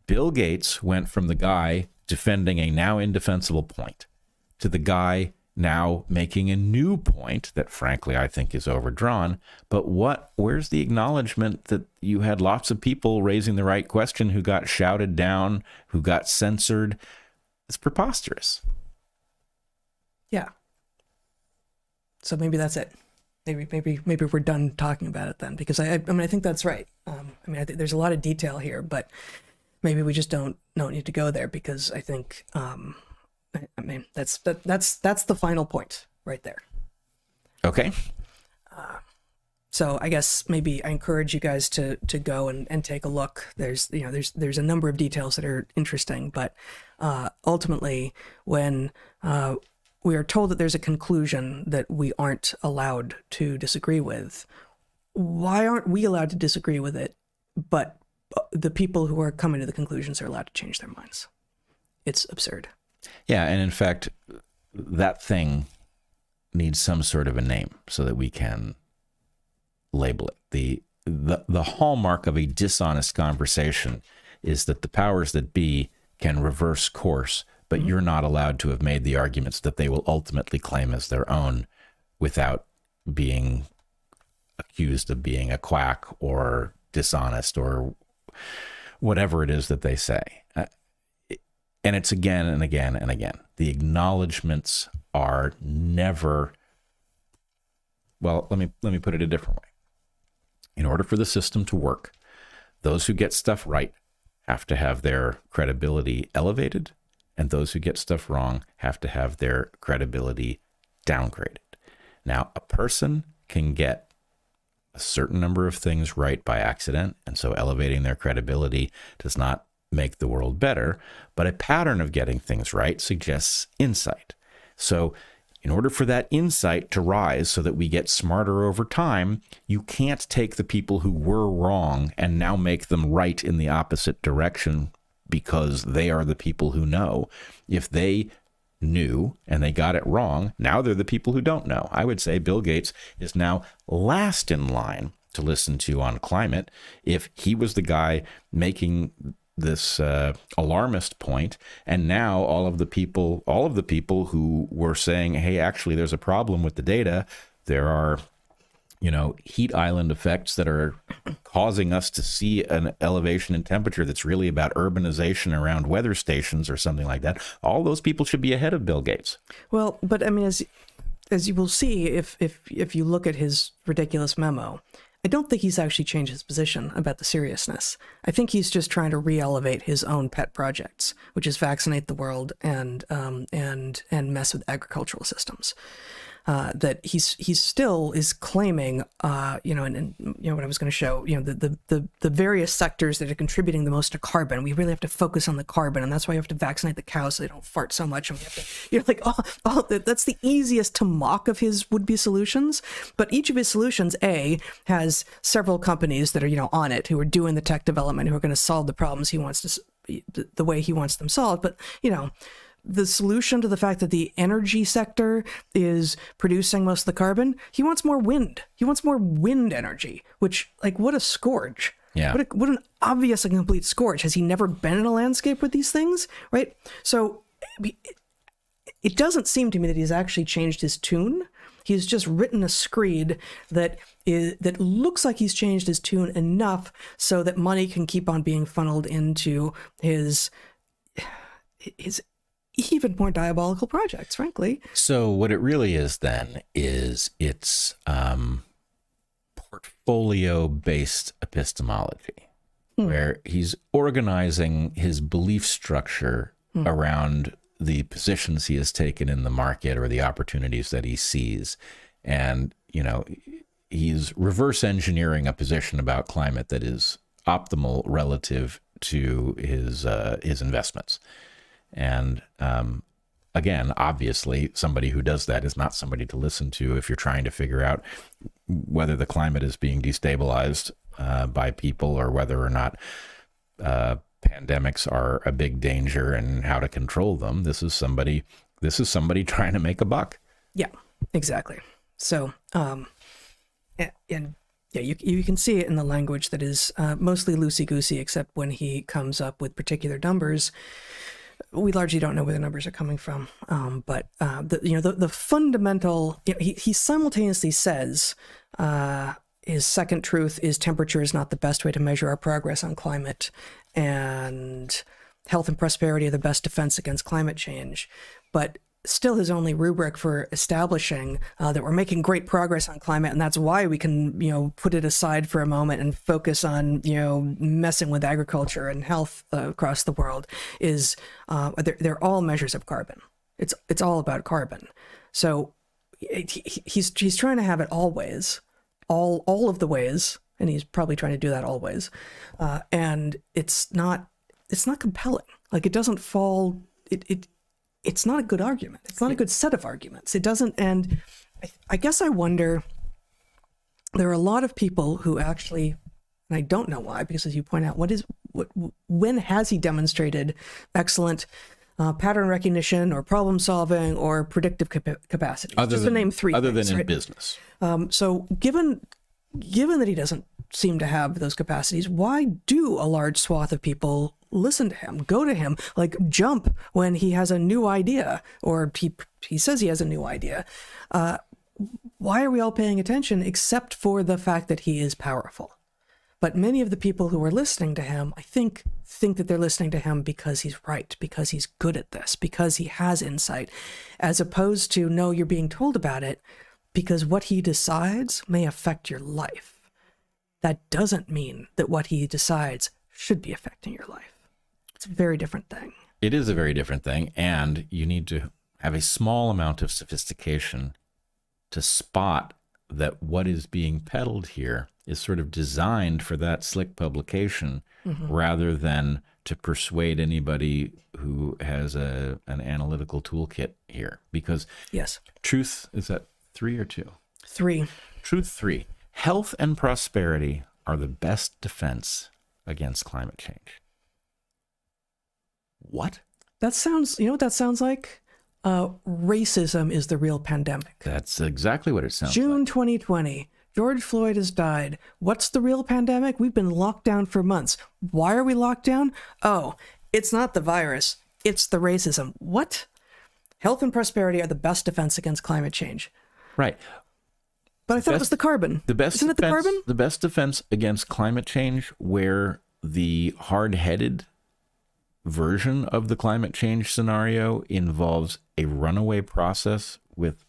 Bill Gates went from the guy defending a now indefensible point to the guy now making a new point that, frankly, I think is overdrawn. But where's the acknowledgement that you had lots of people raising the right question who got shouted down, who got censored? It's preposterous. Yeah. So maybe that's it. Maybe we're done talking about it then, because I think that's right. I think there's a lot of detail here, but maybe we just don't need to go there, because I think that's the final point right there. Okay. So I guess maybe I encourage you guys to go and take a look. There's a number of details that are interesting, but ultimately when we are told that there's a conclusion that we aren't allowed to disagree with, why aren't we allowed to disagree with it, but the people who are coming to the conclusions are allowed to change their minds? It's absurd. Yeah, and in fact, that thing needs some sort of a name so that we can label it. The hallmark of a dishonest conversation is that the powers that be can reverse course, but you're not allowed to have made the arguments that they will ultimately claim as their own without being accused of being a quack or dishonest or whatever it is that they say. And it's again and again and again. The acknowledgments are never, well, let me put it a different way. In order for the system to work, those who get stuff right have to have their credibility elevated, and those who get stuff wrong have to have their credibility downgraded. Now, a person can get a certain number of things right by accident, and so elevating their credibility does not make the world better, but a pattern of getting things right suggests insight. So in order for that insight to rise so that we get smarter over time, you can't take the people who were wrong and now make them right in the opposite direction because they are the people who know. If they knew and they got it wrong, now they're the people who don't know. I would say Bill Gates is now last in line to listen to on climate. If he was the guy making this alarmist point, and now all of the people who were saying, hey, actually there's a problem with the data, there are heat island effects that are causing us to see an elevation in temperature that's really about urbanization around weather stations or something like that. All those people should be ahead of Bill Gates. Well, but I mean, as you will see, if you look at his ridiculous memo, I don't think he's actually changed his position about the seriousness. I think he's just trying to re-elevate his own pet projects, which is vaccinate the world and mess with agricultural systems. That he still is claiming, and what I was going to show, the various sectors that are contributing the most to carbon. We really have to focus on the carbon, and that's why you have to vaccinate the cows so they don't fart so much. And we have to, that's the easiest to mock of his would-be solutions. But each of his solutions, has several companies that are on it who are doing the tech development, who are going to solve the problems he wants to, the way he wants them solved. But the solution to the fact that the energy sector is producing most of the carbon, he wants more wind. He wants more wind energy, which, what a scourge. Yeah. What an obvious and complete scourge. Has he never been in a landscape with these things? Right? So it doesn't seem to me that he's actually changed his tune. He's just written a screed that looks like he's changed his tune enough so that money can keep on being funneled into his even more diabolical projects, frankly. So what it really is then is it's portfolio-based epistemology, where he's organizing his belief structure around the positions he has taken in the market or the opportunities that he sees. And, he's reverse engineering a position about climate that is optimal relative to his investments. And again, obviously, somebody who does that is not somebody to listen to if you're trying to figure out whether the climate is being destabilized by people or whether or not pandemics are a big danger and how to control them. This is somebody trying to make a buck. Yeah, exactly. So, you can see it in the language that is mostly loosey-goosey, except when he comes up with particular numbers. We largely don't know where the numbers are coming from, but the fundamental. He simultaneously says his second truth is temperature is not the best way to measure our progress on climate, and health and prosperity are the best defense against climate change. But still, his only rubric for establishing that we're making great progress on climate, and that's why we can, put it aside for a moment and focus on, messing with agriculture and health across the world, is they're all measures of carbon. It's all about carbon. So he's trying to have it always, all of the ways, and he's probably trying to do that always. And it's not compelling. It doesn't fall. It's not a good argument. It's not a good set of arguments. It doesn't, and I guess I wonder, there are a lot of people who actually, and I don't know why, because as you point out, when has he demonstrated excellent pattern recognition or problem solving or predictive capacity? Just to name three other things, than in right? business. So given that he doesn't seem to have those capacities, why do a large swath of people listen to him, go to him, like jump when he has a new idea, or he says he has a new idea? Why are we all paying attention except for the fact that he is powerful? But many of the people who are listening to him, I think that they're listening to him because he's right, because he's good at this, because he has insight, as opposed to, no, you're being told about it because what he decides may affect your life. That doesn't mean that what he decides should be affecting your life. It's a very different thing. It is a very different thing, and you need to have a small amount of sophistication to spot that what is being peddled here is sort of designed for that slick publication, rather than to persuade anybody who has an analytical toolkit here. Because Yes. truth, is that 3 or 2? 3. Truth 3. Health and prosperity are the best defense against climate change. What? That sounds, you know what that sounds like? Racism is the real pandemic. That's exactly what it sounds June like. 2020, George Floyd has died. What's the real pandemic? We've been locked down for months. Why are we locked down? Oh, it's not the virus. It's the racism. What? Health and prosperity are the best defense against climate change. Right. But I thought it was the carbon. The best Isn't it the defense, carbon? the best defense against climate change, where the hard-headed version of the climate change scenario involves a runaway process with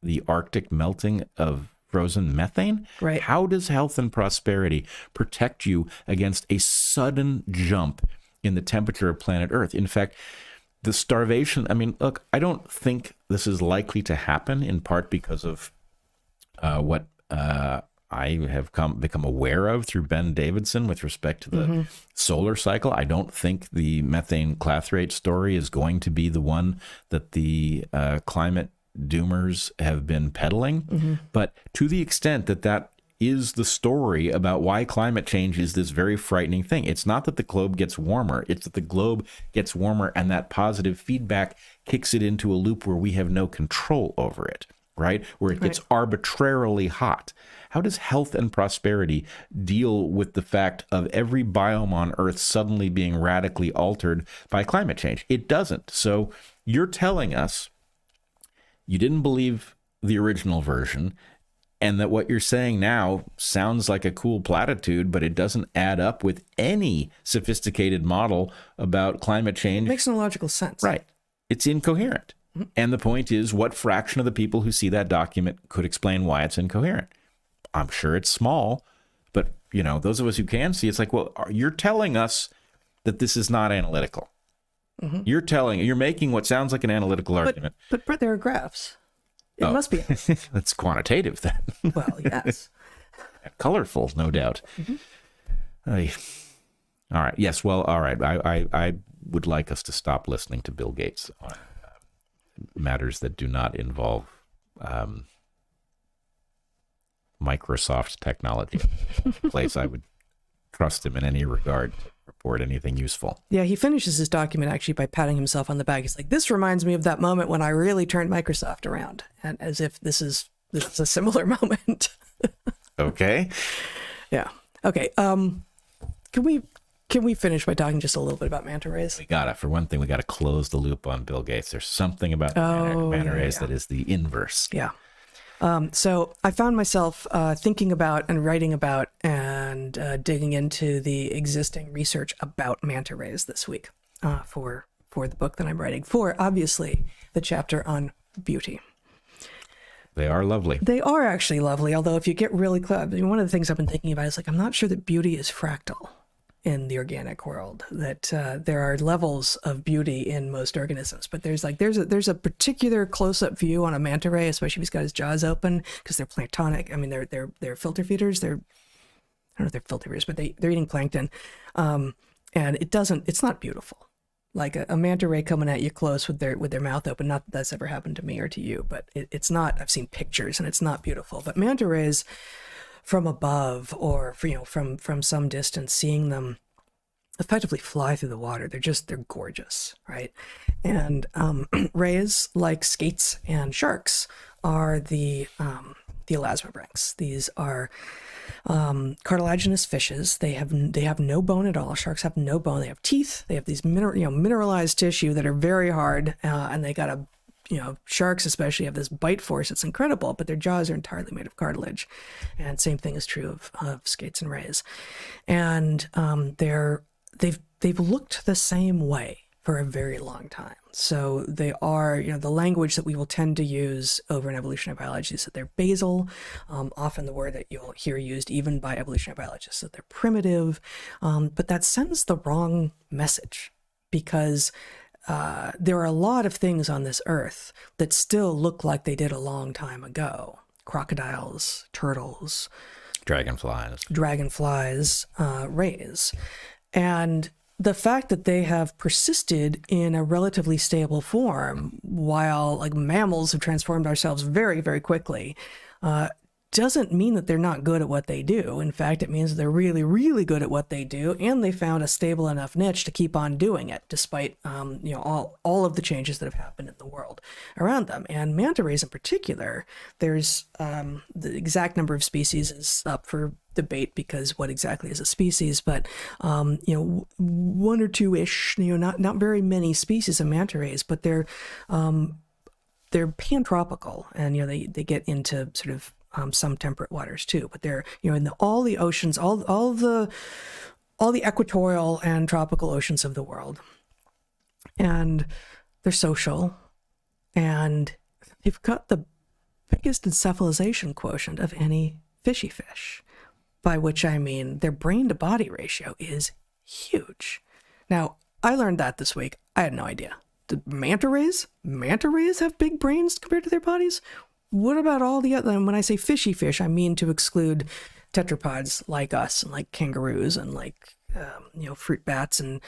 the Arctic melting of frozen methane. Right. How does health and prosperity protect you against a sudden jump in the temperature of planet Earth? In fact, the starvation, I mean, look, I don't think this is likely to happen, in part because of what I have become aware of through Ben Davidson with respect to the solar cycle. I don't think the methane clathrate story is going to be the one that the climate doomers have been peddling. But to the extent that that is the story about why climate change is this very frightening thing, it's not that the globe gets warmer, it's that the globe gets warmer and that positive feedback kicks it into a loop where we have no control over it, right? Where it gets arbitrarily hot. How does health and prosperity deal with the fact of every biome on Earth suddenly being radically altered by climate change? It doesn't. So you're telling us you didn't believe the original version, and that what you're saying now sounds like a cool platitude, but it doesn't add up with any sophisticated model about climate change. It makes no logical sense. Right. It's incoherent. And the point is, what fraction of the people who see that document could explain why it's incoherent? I'm sure it's small, but, you know, those of us who can see, it's like, well, you're telling us that this is not analytical. You're making what sounds like an analytical argument. But Brett, there are graphs. It must be. That's quantitative then. Well, yes. Colorful, no doubt. Ay. All right. Yes. Well, all right. I would like us to stop listening to Bill Gates on matters that do not involve Microsoft technology. Place I would trust him in any regard to report anything useful. Yeah, he finishes his document actually by patting himself on the back. He's like, this reminds me of that moment when I really turned Microsoft around. And as if this is a similar moment. Okay. Yeah. Okay. Can we finish by talking just a little bit about manta rays? For one thing, we gotta close the loop on Bill Gates. There's something about manta rays that is the inverse. Yeah. So I found myself thinking about and writing about and digging into the existing research about manta rays this week for the book that I'm writing, for obviously the chapter on beauty. They are lovely. They are actually lovely, although if you get really close, one of the things I've been thinking about is like, I'm not sure that beauty is fractal in the organic world, that there are levels of beauty in most organisms, but there's a particular close-up view on a manta ray, especially if he's got his jaws open, because they're planktonic. I mean, they're filter feeders. I don't know if they're filter feeders, but they're eating plankton, and it's not beautiful. Like a manta ray coming at you close with their mouth open. Not that that's ever happened to me or to you, but it's not. I've seen pictures and it's not beautiful. But manta rays from above or from some distance, seeing them effectively fly through the water, they're gorgeous, right? And rays, like skates and sharks, are the elasmobranchs. These are cartilaginous fishes. They have no bone at all. Sharks have no bone. They have teeth. They have these mineralized tissue that are very hard, and they got a sharks especially have this bite force. It's incredible, but their jaws are entirely made of cartilage. And same thing is true of skates and rays. And they've looked the same way for a very long time. So they are, the language that we will tend to use over in evolutionary biology is that they're basal, often the word that you'll hear used even by evolutionary biologists, that they're primitive, but that sends the wrong message, because there are a lot of things on this earth that still look like they did a long time ago. Crocodiles, turtles, dragonflies, rays. And the fact that they have persisted in a relatively stable form while like mammals have transformed ourselves very, very quickly, doesn't mean that they're not good at what they do. In fact, it means they're really, really good at what they do, and they found a stable enough niche to keep on doing it, despite all of the changes that have happened in the world around them. And manta rays in particular, there's the exact number of species is up for debate, because what exactly is a species, but one or two-ish, not very many species of manta rays, but they're pantropical, and they get into sort of some temperate waters too, but they're in all the oceans, all the equatorial and tropical oceans of the world, and they're social, and they've got the biggest encephalization quotient of any fishy fish, by which I mean their brain to body ratio is huge. Now, I learned that this week. I had no idea. Did manta rays have big brains compared to their bodies? What about all the other, and when I say fishy fish, I mean to exclude tetrapods like us and like kangaroos and like, fruit bats and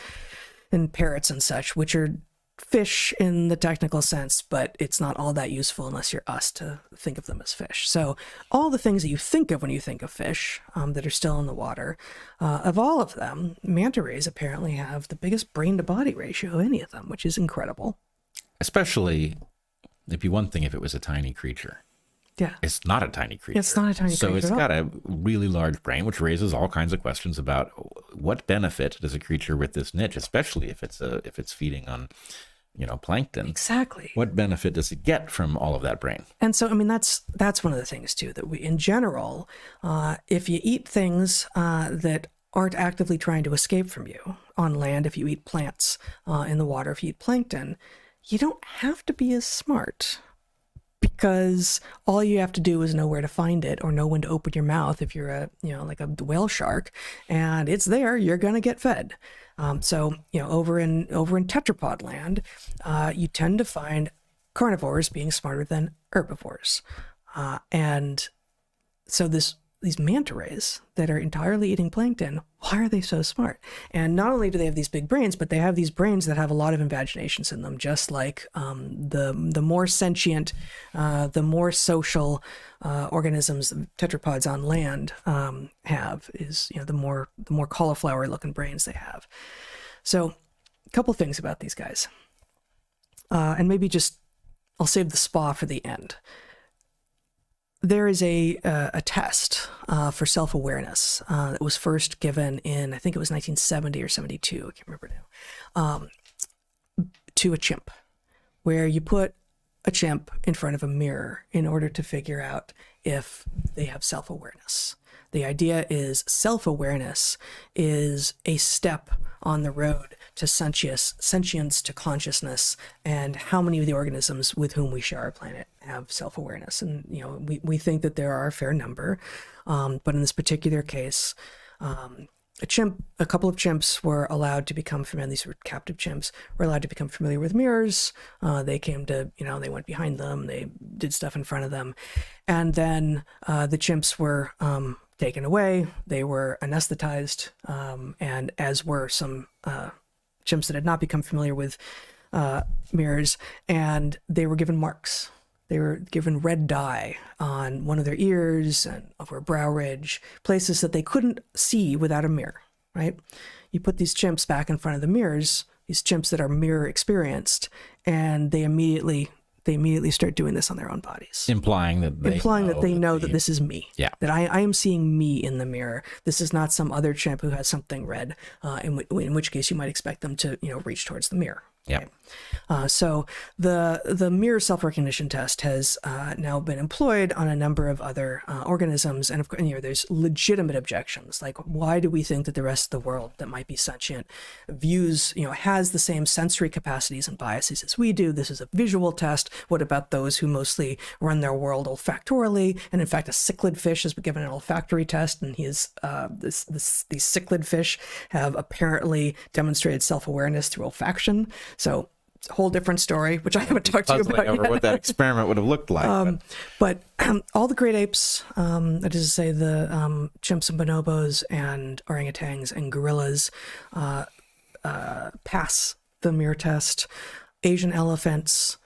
parrots and such, which are fish in the technical sense, but it's not all that useful unless you're us to think of them as fish. So all the things that you think of when you think of fish that are still in the water, of all of them, manta rays apparently have the biggest brain to body ratio of any of them, which is incredible. Especially, it'd be one thing if it was a tiny creature. Yeah. It's not a tiny creature. It's not a tiny creature. So it's at all. got a really large brain, which raises all kinds of questions about what benefit does a creature with this niche, especially if it's feeding on, plankton. Exactly. What benefit does it get from all of that brain? And so, that's one of the things too, that we, in general, if you eat things that aren't actively trying to escape from you on land, if you eat plants in the water, if you eat plankton, you don't have to be as smart, because all you have to do is know where to find it or know when to open your mouth if you're like a whale shark, and it's there, you're going to get fed. So over in tetrapod land, you tend to find carnivores being smarter than herbivores. And so these manta rays that are entirely eating plankton, why are they so smart? And not only do they have these big brains, but they have these brains that have a lot of invaginations in them, just like the more sentient, the more social organisms tetrapods on land have, is the more cauliflower looking brains they have. So a couple things about these guys, and maybe just I'll save the spa for the end. There is a test for self-awareness that was first given in, I think it was 1970 or 72, I can't remember now, to a chimp, where you put a chimp in front of a mirror in order to figure out if they have self-awareness. The idea is self-awareness is a step on the road to sentience, to consciousness, and how many of the organisms with whom we share our planet have self-awareness. And, we think that there are a fair number, but in this particular case, a couple of chimps were allowed to become familiar, these were captive chimps, were allowed to become familiar with mirrors. They came to, they went behind them, they did stuff in front of them. And then the chimps were taken away, they were anesthetized, and as were some chimps that had not become familiar with mirrors, and they were given marks. They were given red dye on one of their ears and over a brow ridge, places that they couldn't see without a mirror, right? You put these chimps back in front of the mirrors, these chimps that are mirror experienced, and they immediately they immediately start doing this on their own bodies. Implying that they know that this is me. Yeah. That I am seeing me in the mirror. This is not some other chimp who has something red, in which case you might expect them to, reach towards the mirror. Yeah. So the mirror self-recognition test has now been employed on a number of other organisms, and of course, there's legitimate objections. Like, why do we think that the rest of the world that might be sentient has the same sensory capacities and biases as we do? This is a visual test. What about those who mostly run their world olfactorily? And in fact, a cichlid fish has been given an olfactory test, and these cichlid fish have apparently demonstrated self-awareness through olfaction. So it's a whole different story, which I haven't talked to you about over yet. what that experiment would have looked like. But all the great apes, that is to say the chimps and bonobos and orangutans and gorillas, pass the mirror test. Asian elephants,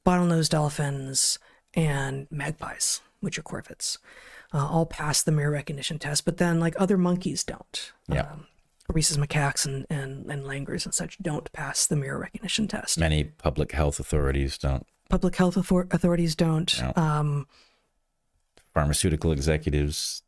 bottlenose dolphins, and magpies, which are corvids, all pass the mirror recognition test. But then, like, other monkeys don't. Yeah. Rhesus macaques and langurs and such don't pass the mirror recognition test. Many public health authorities don't. Public health authorities don't. No. Pharmaceutical executives.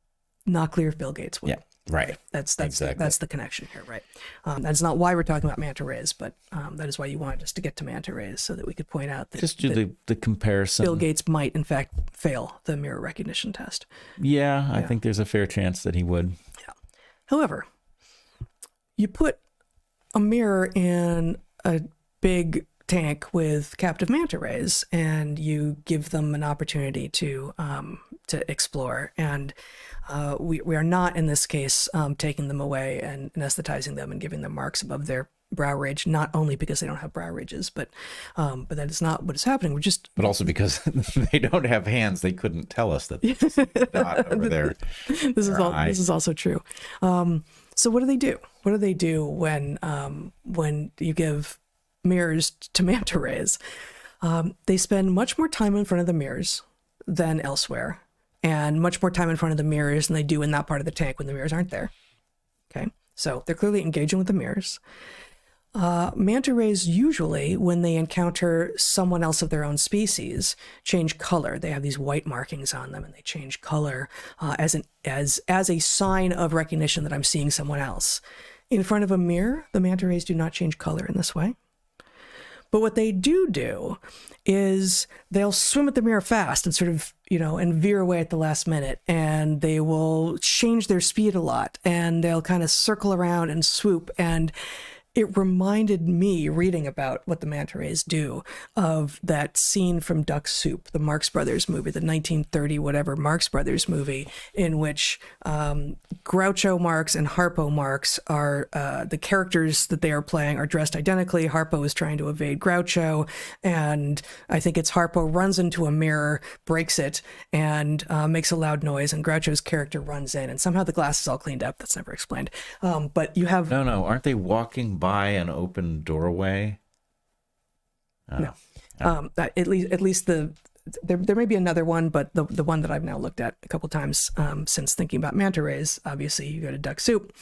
Not clear if Bill Gates would. Yeah, right. That's exactly. That's the connection here, right? That's not why we're talking about manta rays, but that is why you wanted us to get to manta rays, so that we could point out that Just do the comparison. Bill Gates might, in fact, fail the mirror recognition test. Yeah, I think there's a fair chance that he would. Yeah. However, you put a mirror in a big tank with captive manta rays, and you give them an opportunity to explore. And we are not, in this case, taking them away and anesthetizing them and giving them marks above their brow ridge, not only because they don't have brow ridges, but that is not what is happening. But also because they don't have hands, they couldn't tell us that there's a dot over there. This is also true. So what do they do? What do they do when you give mirrors to manta rays? They spend much more time in front of the mirrors than elsewhere, and much more time in front of the mirrors than they do in that part of the tank when the mirrors aren't there. Okay, so they're clearly engaging with the mirrors. Manta rays usually, when they encounter someone else of their own species, change color. They have these white markings on them, and they change color as a sign of recognition that I'm seeing someone else. In front of a mirror, the manta rays do not change color in this way. But what they do is they'll swim at the mirror fast and sort of, and veer away at the last minute, and they will change their speed a lot, and they'll kind of circle around and swoop. And it reminded me, reading about what the manta rays do, of that scene from Duck Soup, the Marx Brothers movie, the 1930 whatever Marx Brothers movie, in which Groucho Marx and Harpo Marx are the characters that they are playing are dressed identically. Harpo is trying to evade Groucho, and I think it's Harpo runs into a mirror, breaks it, and makes a loud noise, and Groucho's character runs in, and somehow the glass is all cleaned up. That's never explained. But you have... No, aren't they walking by an open doorway? No. At least there may be another one, but the one that I've now looked at a couple times since thinking about manta rays, obviously you go to Duck Soup,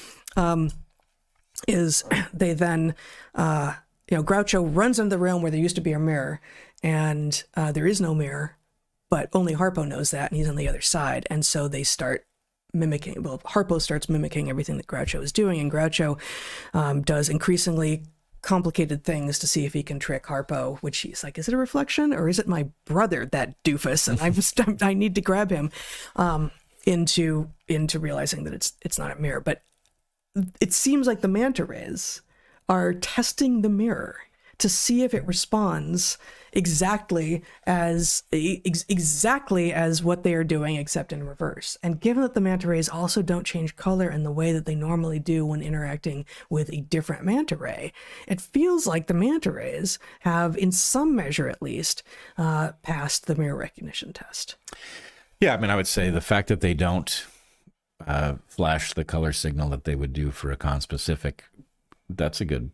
is they then Groucho runs into the room where there used to be a mirror, and there is no mirror, but only Harpo knows that, and he's on the other side, and so they start mimicking. Well, Harpo starts mimicking everything that Groucho is doing, and Groucho does increasingly complicated things to see if he can trick Harpo, which he's like, is it a reflection or is it my brother, that doofus? And I need to grab him into realizing that it's not a mirror. But it seems like the manta rays are testing the mirror to see if it responds exactly as what they are doing, except in reverse. And given that the manta rays also don't change color in the way that they normally do when interacting with a different manta ray, it feels like the manta rays have, in some measure at least, passed the mirror recognition test. Yeah, I mean, I would say the fact that they don't flash the color signal that they would do for a conspecific, that's a good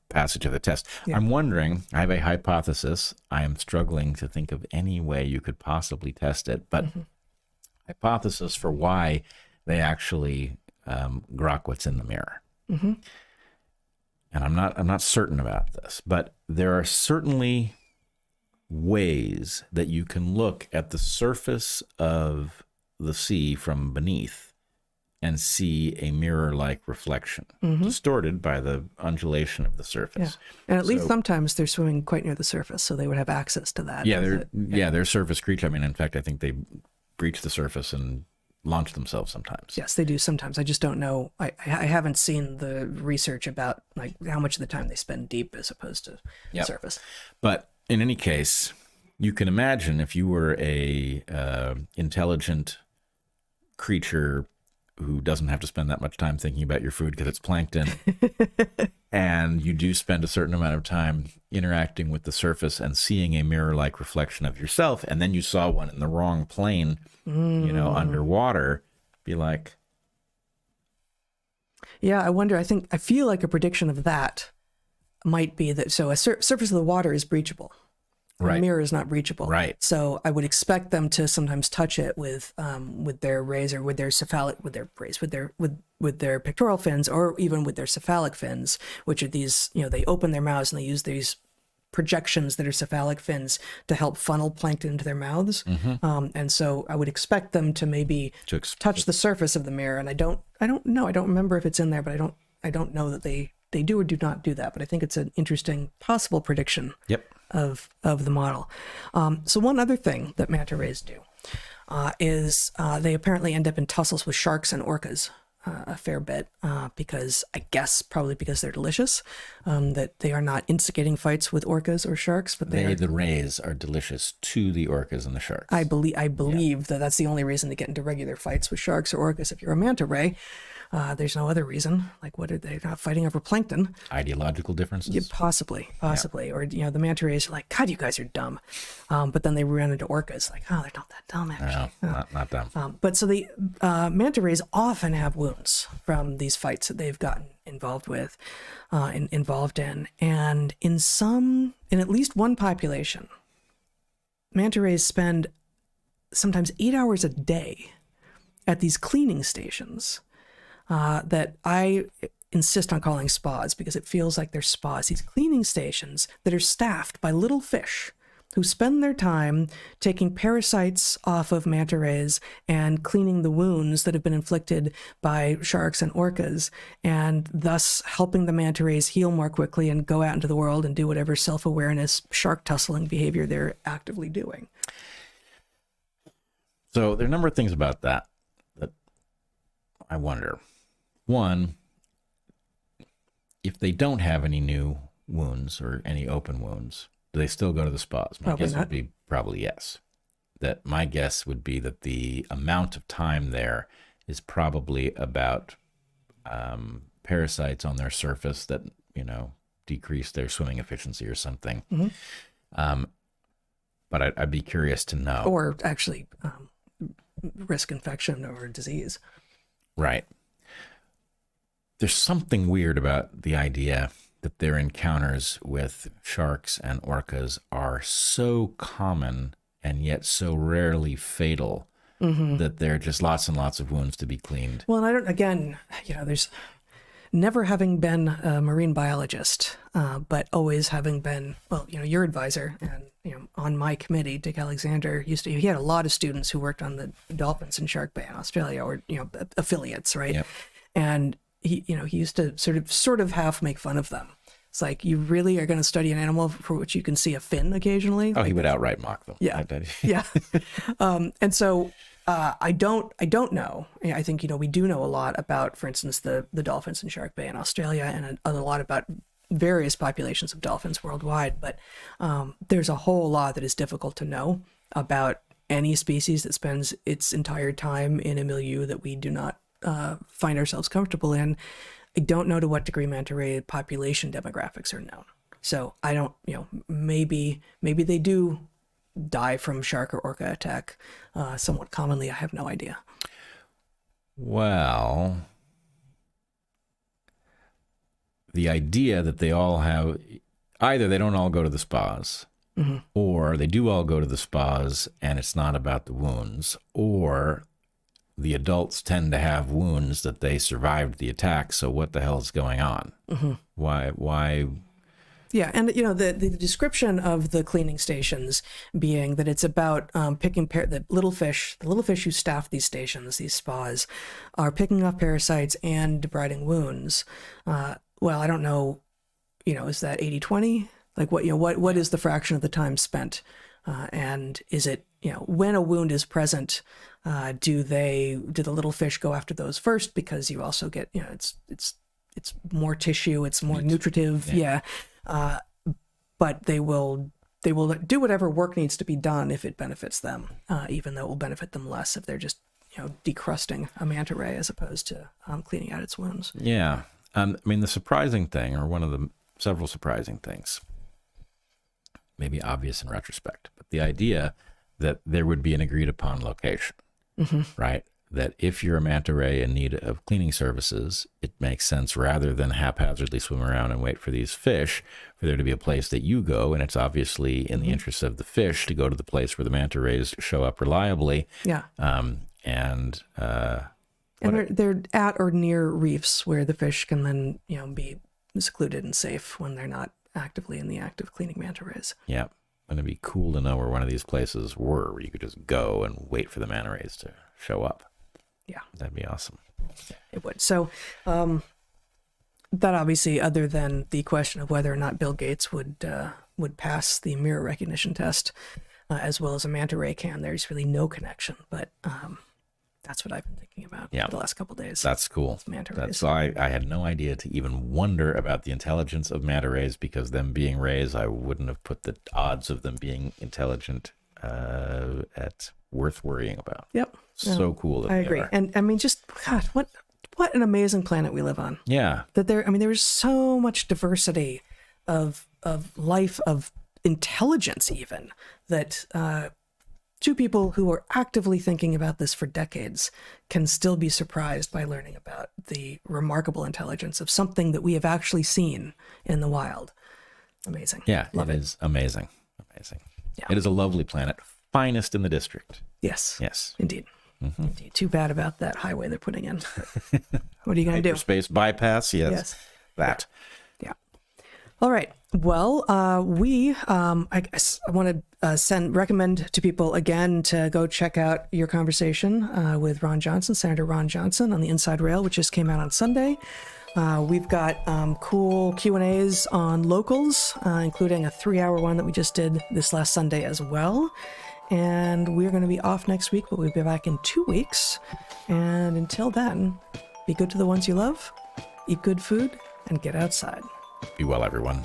passage of the test. Yeah. I'm wondering, I have a hypothesis. I am struggling to think of any way you could possibly test it, but hypothesis for why they actually grok what's in the mirror. And I'm not certain about this, but there are certainly ways that you can look at the surface of the sea from beneath and see a mirror-like reflection, distorted by the undulation of the surface. And at least sometimes they're swimming quite near the surface, so they would have access to that. They're surface creatures. I mean, in fact, I think they breach the surface and launch themselves sometimes. Yes, they do sometimes. I just don't know. I haven't seen the research about like how much of the time they spend deep as opposed to the surface. But in any case, you can imagine if you were a intelligent creature who doesn't have to spend that much time thinking about your food because it's plankton, and you do spend a certain amount of time interacting with the surface and seeing a mirror-like reflection of yourself, and then you saw one in the wrong plane, underwater, be like... Yeah, I wonder, I feel like a prediction of that might be that, so a surface of the water is breachable. Right. The mirror is not breachable. Right. So I would expect them to sometimes touch it with their rays or with their pectoral fins, or even with their cephalic fins, which are these, they open their mouths and they use these projections that are cephalic fins to help funnel plankton into their mouths. And so I would expect them to maybe touch the surface of the mirror. And I don't know. I don't remember if it's in there, but I don't know that they do or do not do that. But I think it's an interesting possible prediction. Of the model. So one other thing that manta rays do is they apparently end up in tussles with sharks and orcas a fair bit because probably because they're delicious, that they are not instigating fights with orcas or sharks, but the rays are delicious to the orcas and the sharks. I believe that that's the only reason to get into regular fights with sharks or orcas if you're a manta ray. There's no other reason. Like, what are they not fighting over plankton? Ideological differences? Yeah, possibly. Or, the manta rays are like, God, you guys are dumb. But then they run into orcas, like, oh, they're not that dumb, actually. No, not dumb. But so the manta rays often have wounds from these fights that they've gotten involved in. And in at least one population, manta rays spend sometimes 8 hours a day at these cleaning stations that I insist on calling spas because it feels like they're spas. These cleaning stations that are staffed by little fish who spend their time taking parasites off of manta rays and cleaning the wounds that have been inflicted by sharks and orcas, and thus helping the manta rays heal more quickly and go out into the world and do whatever self-awareness, shark tussling behavior they're actively doing. So there are a number of things about that I wonder. One, if they don't have any new wounds or any open wounds, do they still go to the spas? My guess would be probably yes. My guess would be that the amount of time there is probably about parasites on their surface that, decrease their swimming efficiency or something. But I'd be curious to know. Or actually risk infection or disease. Right. There's something weird about the idea that their encounters with sharks and orcas are so common and yet so rarely fatal that there are just lots and lots of wounds to be cleaned. Well, and there's never having been a marine biologist, but always having been, your advisor and, on my committee, Dick Alexander he had a lot of students who worked on the dolphins in Shark Bay in Australia, or, affiliates, right? Yep. And he used to sort of half make fun of them. It's like, you really are going to study an animal for which you can see a fin occasionally? Oh, he would outright mock them. Yeah. Yeah. And so I don't know. I think, we do know a lot about, for instance, the dolphins in Shark Bay in Australia, and a lot about various populations of dolphins worldwide. But there's a whole lot that is difficult to know about any species that spends its entire time in a milieu that we do not find ourselves comfortable in. I don't know to what degree manta ray population demographics are known. So I don't, maybe they do die from shark or orca attack somewhat commonly. I have no idea. Well, the idea that they all have, either they don't all go to the spas, or they do all go to the spas and it's not about the wounds, or the adults tend to have wounds that they survived the attack. So what the hell is going on? Why? Yeah, and the description of the cleaning stations being that it's about picking the little fish who staff these stations, these spas, are picking up parasites and debriding wounds. Well, I don't know, is that 80-20? Like what is the fraction of the time spent? And is it, when a wound is present, do the little fish go after those first, because you also get, it's more tissue, it's more nutritive. Yeah. But they will do whatever work needs to be done if it benefits them, even though it will benefit them less if they're just, decrusting a manta ray as opposed to cleaning out its wounds. Yeah. The surprising thing, or one of the several surprising things, maybe obvious in retrospect, but the idea that there would be an agreed upon location, right? That if you're a manta ray in need of cleaning services, it makes sense, rather than haphazardly swim around and wait for these fish, for there to be a place that you go. And it's obviously in the interest of the fish to go to the place where the manta rays show up reliably. Yeah. And they're at or near reefs where the fish can then, be secluded and safe when they're not actively in the act of cleaning manta rays. Yeah. And it'd be cool to know where one of these places were, where you could just go and wait for the manta rays to show up. Yeah. That'd be awesome. It would. So that obviously, other than the question of whether or not Bill Gates would pass the mirror recognition test, as well as a manta ray can, there's really no connection. But that's what I've been thinking about for the last couple of days. That's cool. Manta rays. So I had no idea to even wonder about the intelligence of manta rays, because them being rays, I wouldn't have put the odds of them being intelligent at worth worrying about. Yep. So cool. That I they agree. are. And just, God, what an amazing planet we live on. Yeah. That there's so much diversity of life, of intelligence, even, that two people who are actively thinking about this for decades can still be surprised by learning about the remarkable intelligence of something that we have actually seen in the wild. Amazing. Yeah. Love it. Is amazing. Amazing. Yeah. It is a lovely planet. Finest in the district. Yes. Yes. Indeed. Indeed. Too bad about that highway they're putting in. What are you going to do? Space bypass. Yes. That. Yeah. All right. Well, I guess I want to recommend to people again to go check out your conversation with Ron Johnson, Senator Ron Johnson, on the Inside Rail, which just came out on Sunday. We've got cool Q&As on locals, including a 3-hour one that we just did this last Sunday as well. And we're going to be off next week, but we'll be back in 2 weeks. And until then, be good to the ones you love, eat good food, and get outside. Be well, everyone.